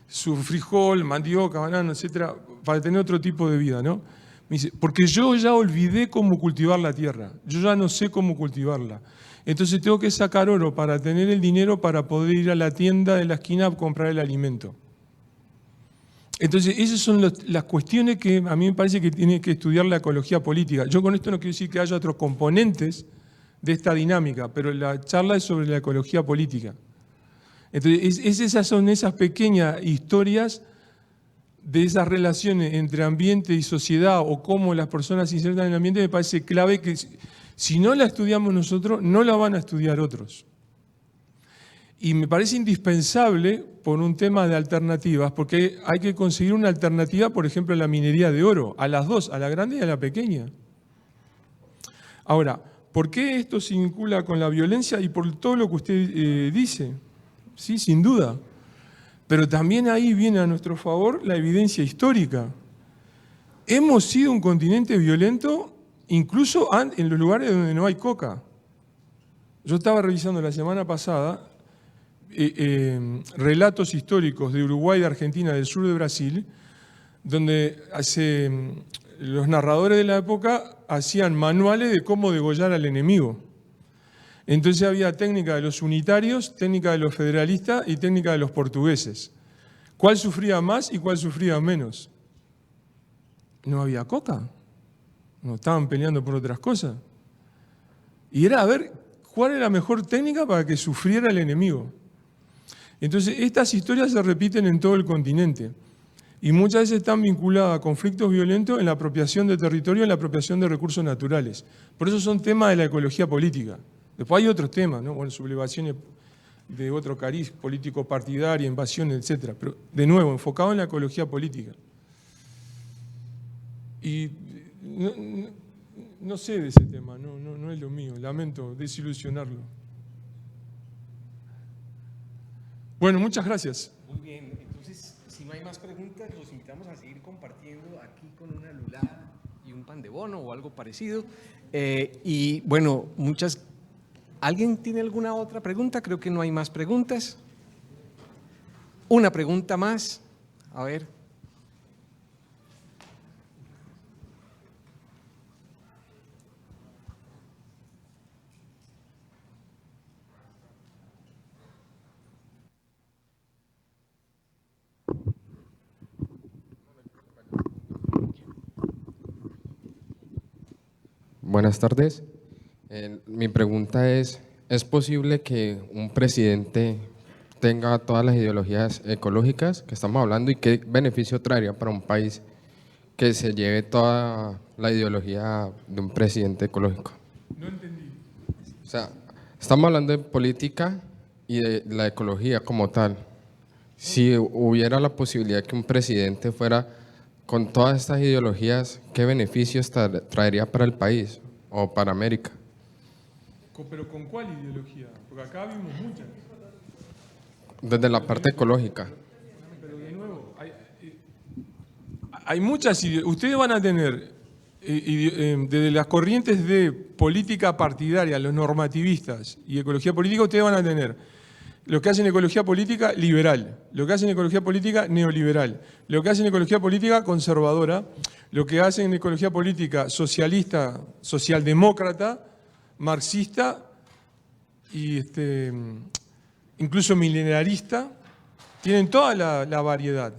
su frijol, mandioca, banano, etcétera, para tener otro tipo de vida, ¿no? Me dice, porque yo ya olvidé cómo cultivar la tierra, yo ya no sé cómo cultivarla. Entonces tengo que sacar oro para tener el dinero para poder ir a la tienda de la esquina a comprar el alimento. Entonces, esas son las cuestiones que a mí me parece que tiene que estudiar la ecología política. Yo con esto no quiero decir que haya otros componentes de esta dinámica, pero la charla es sobre la ecología política. Entonces, esas son esas pequeñas historias de esas relaciones entre ambiente y sociedad o cómo las personas se insertan en el ambiente, me parece clave que si no la estudiamos nosotros, no la van a estudiar otros. Y me parece indispensable por un tema de alternativas, porque hay que conseguir una alternativa, por ejemplo, a la minería de oro, a las dos, a la grande y a la pequeña. Ahora, ¿por qué esto se vincula con la violencia? Y por todo lo que usted dice, sí, sin duda. Pero también ahí viene a nuestro favor la evidencia histórica. Hemos sido un continente violento incluso en los lugares donde no hay coca. Yo estaba revisando la semana pasada relatos históricos de Uruguay, de Argentina, del sur de Brasil, donde los narradores de la época hacían manuales de cómo degollar al enemigo. Entonces había técnica de los unitarios, técnica de los federalistas y técnica de los portugueses. ¿Cuál sufría más y cuál sufría menos? No había coca. No estaban peleando por otras cosas. Y era a ver cuál era la mejor técnica para que sufriera el enemigo. Entonces, estas historias se repiten en todo el continente y muchas veces están vinculadas a conflictos violentos en la apropiación de territorio, en la apropiación de recursos naturales. Por eso son temas de la ecología política. Después hay otros temas, ¿no? Bueno, sublevaciones de otro cariz, político partidaria, invasiones, etc. Pero, de nuevo, enfocado en la ecología política. Y no sé de ese tema, no es lo mío, lamento desilusionarlo. Bueno, muchas gracias. Muy bien, entonces, si no hay más preguntas, los invitamos a seguir compartiendo aquí con una lulada y un pan de bono o algo parecido. Y bueno, ¿alguien tiene alguna otra pregunta? Creo que no hay más preguntas. Una pregunta más, a ver. Buenas tardes. Mi pregunta ¿es posible que un presidente tenga todas las ideologías ecológicas que estamos hablando y qué beneficio traería para un país que se lleve toda la ideología de un presidente ecológico? No entendí. O sea, estamos hablando de política y de la ecología como tal. Si hubiera la posibilidad que un presidente fuera con todas estas ideologías, ¿qué beneficios traería para el país o para América? ¿Pero con cuál ideología? Porque acá vimos muchas. Desde la parte ecológica. Pero de nuevo, hay muchas ideologías. Ustedes van a tener, desde las corrientes de política partidaria, los normativistas y ecología política, ustedes van a tener lo que hacen ecología política liberal, lo que hacen ecología política neoliberal, lo que hacen ecología política conservadora, lo que hacen ecología política socialista, socialdemócrata, marxista y incluso milenarista. Tienen toda la variedad.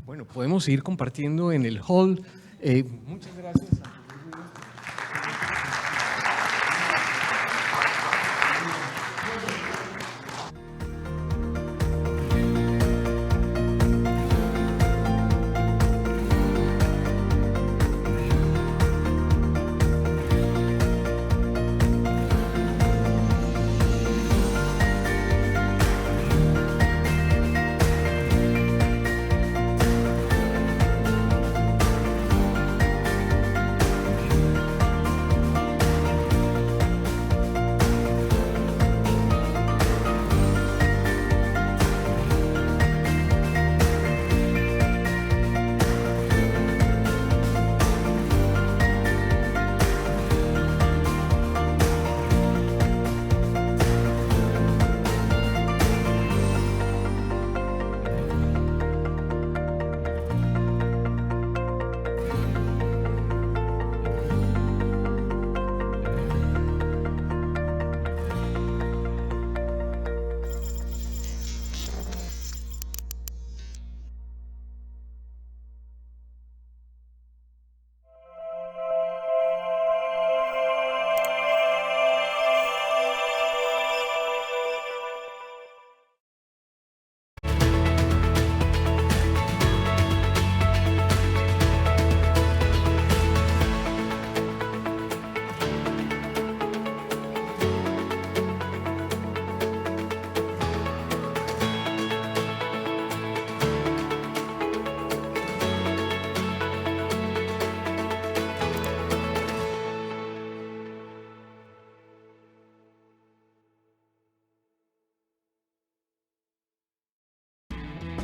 Bueno, podemos seguir compartiendo en el hall. Muchas gracias.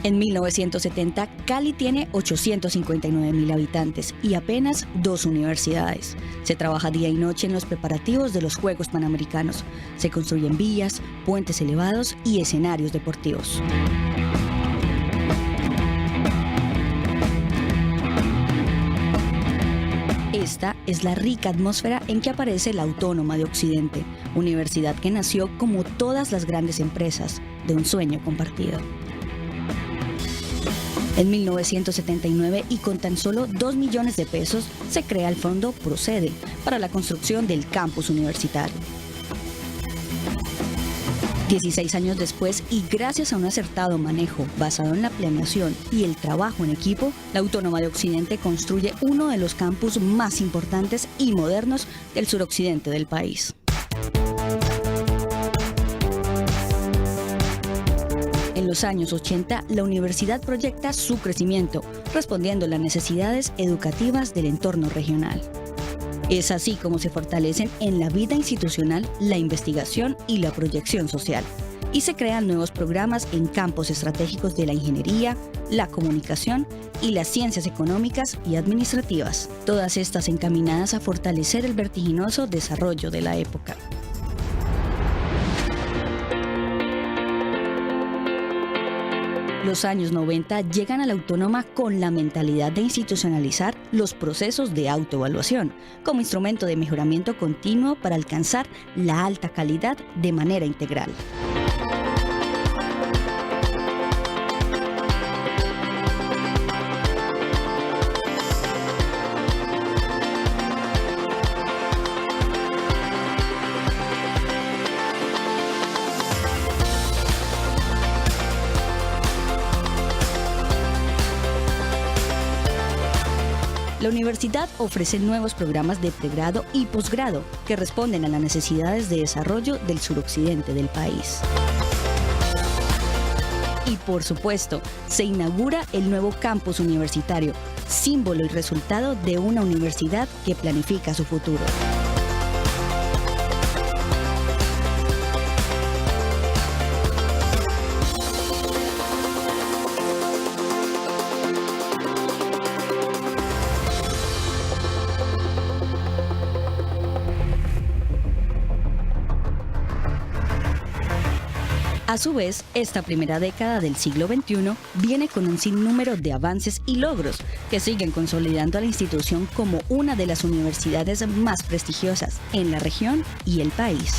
En 1970, Cali tiene 859.000 habitantes y apenas 2 universidades. Se trabaja día y noche en los preparativos de los Juegos Panamericanos. Se construyen vías, puentes elevados y escenarios deportivos. Esta es la rica atmósfera en que aparece la Autónoma de Occidente, universidad que nació como todas las grandes empresas, de un sueño compartido. En 1979, y con tan solo 2 millones de pesos, se crea el Fondo Procede para la construcción del campus universitario. 16 años después, y gracias a un acertado manejo basado en la planeación y el trabajo en equipo, la Autónoma de Occidente construye uno de los campus más importantes y modernos del suroccidente del país. En los años 80, la universidad proyecta su crecimiento, respondiendo a las necesidades educativas del entorno regional. Es así como se fortalecen en la vida institucional la investigación y la proyección social, y se crean nuevos programas en campos estratégicos de la ingeniería, la comunicación y las ciencias económicas y administrativas, todas estas encaminadas a fortalecer el vertiginoso desarrollo de la época. Los años 90 llegan a la Autónoma con la mentalidad de institucionalizar los procesos de autoevaluación como instrumento de mejoramiento continuo para alcanzar la alta calidad de manera integral. La universidad ofrece nuevos programas de pregrado y posgrado que responden a las necesidades de desarrollo del suroccidente del país. Y por supuesto, se inaugura el nuevo campus universitario, símbolo y resultado de una universidad que planifica su futuro. A su vez, esta primera década del siglo XXI viene con un sinnúmero de avances y logros que siguen consolidando a la institución como una de las universidades más prestigiosas en la región y el país.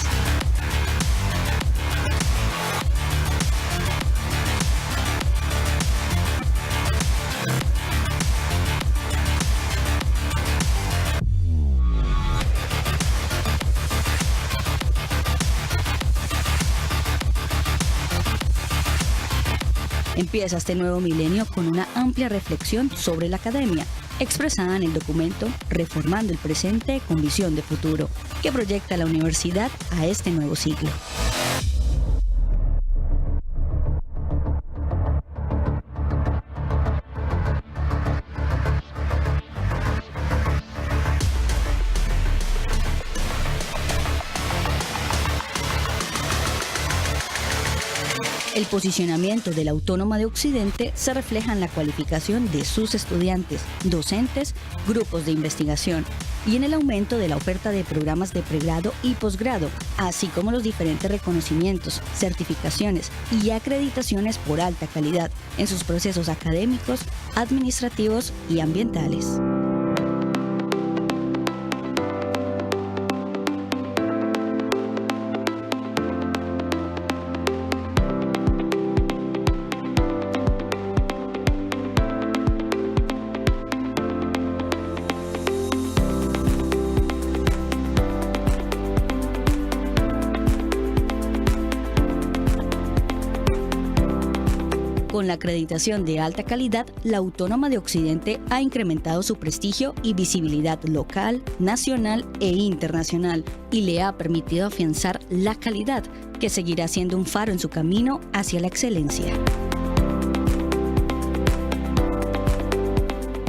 Empieza este nuevo milenio con una amplia reflexión sobre la academia, expresada en el documento Reformando el Presente con Visión de Futuro, que proyecta a la universidad a este nuevo siglo. El posicionamiento de la Autónoma de Occidente se refleja en la cualificación de sus estudiantes, docentes, grupos de investigación y en el aumento de la oferta de programas de pregrado y posgrado, así como los diferentes reconocimientos, certificaciones y acreditaciones por alta calidad en sus procesos académicos, administrativos y ambientales. Con la acreditación de alta calidad, la Autónoma de Occidente ha incrementado su prestigio y visibilidad local, nacional e internacional y le ha permitido afianzar la calidad, que seguirá siendo un faro en su camino hacia la excelencia.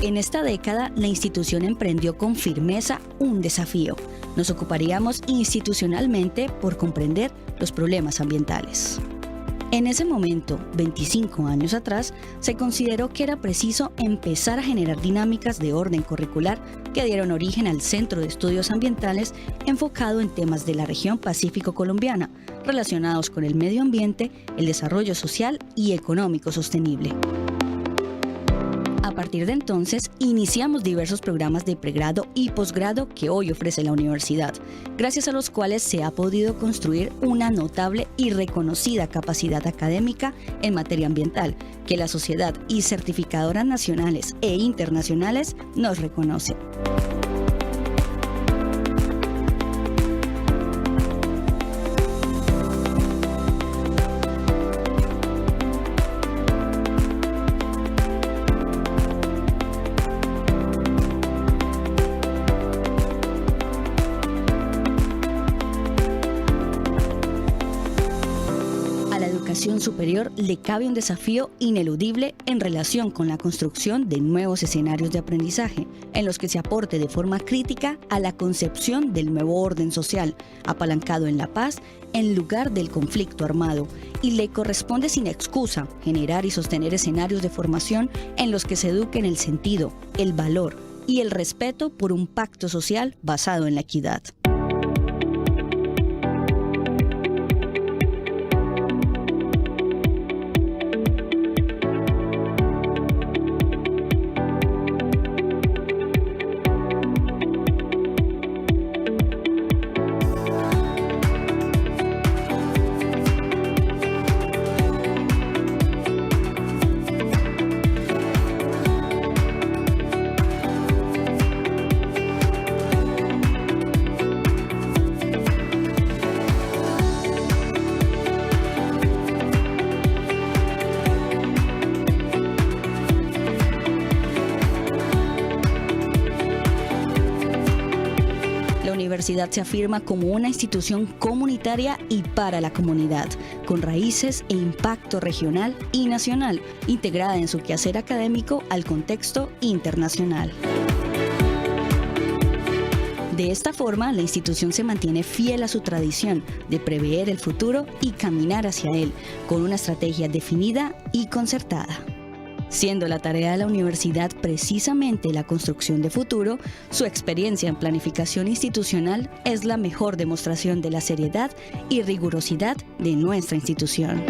En esta década, la institución emprendió con firmeza un desafío. Nos ocuparíamos institucionalmente por comprender los problemas ambientales. En ese momento, 25 años atrás, se consideró que era preciso empezar a generar dinámicas de orden curricular que dieron origen al Centro de Estudios Ambientales enfocado en temas de la región Pacífico colombiana, relacionados con el medio ambiente, el desarrollo social y económico sostenible. A partir de entonces, iniciamos diversos programas de pregrado y posgrado que hoy ofrece la universidad, gracias a los cuales se ha podido construir una notable y reconocida capacidad académica en materia ambiental, que la sociedad y certificadoras nacionales e internacionales nos reconocen. Superior le cabe un desafío ineludible en relación con la construcción de nuevos escenarios de aprendizaje, en los que se aporte de forma crítica a la concepción del nuevo orden social, apalancado en la paz en lugar del conflicto armado, y le corresponde sin excusa generar y sostener escenarios de formación en los que se eduquen el sentido, el valor y el respeto por un pacto social basado en la equidad. La universidad se afirma como una institución comunitaria y para la comunidad, con raíces e impacto regional y nacional, integrada en su quehacer académico al contexto internacional. De esta forma, la institución se mantiene fiel a su tradición de prever el futuro y caminar hacia él, con una estrategia definida y concertada. Siendo la tarea de la universidad precisamente la construcción de futuro, su experiencia en planificación institucional es la mejor demostración de la seriedad y rigurosidad de nuestra institución.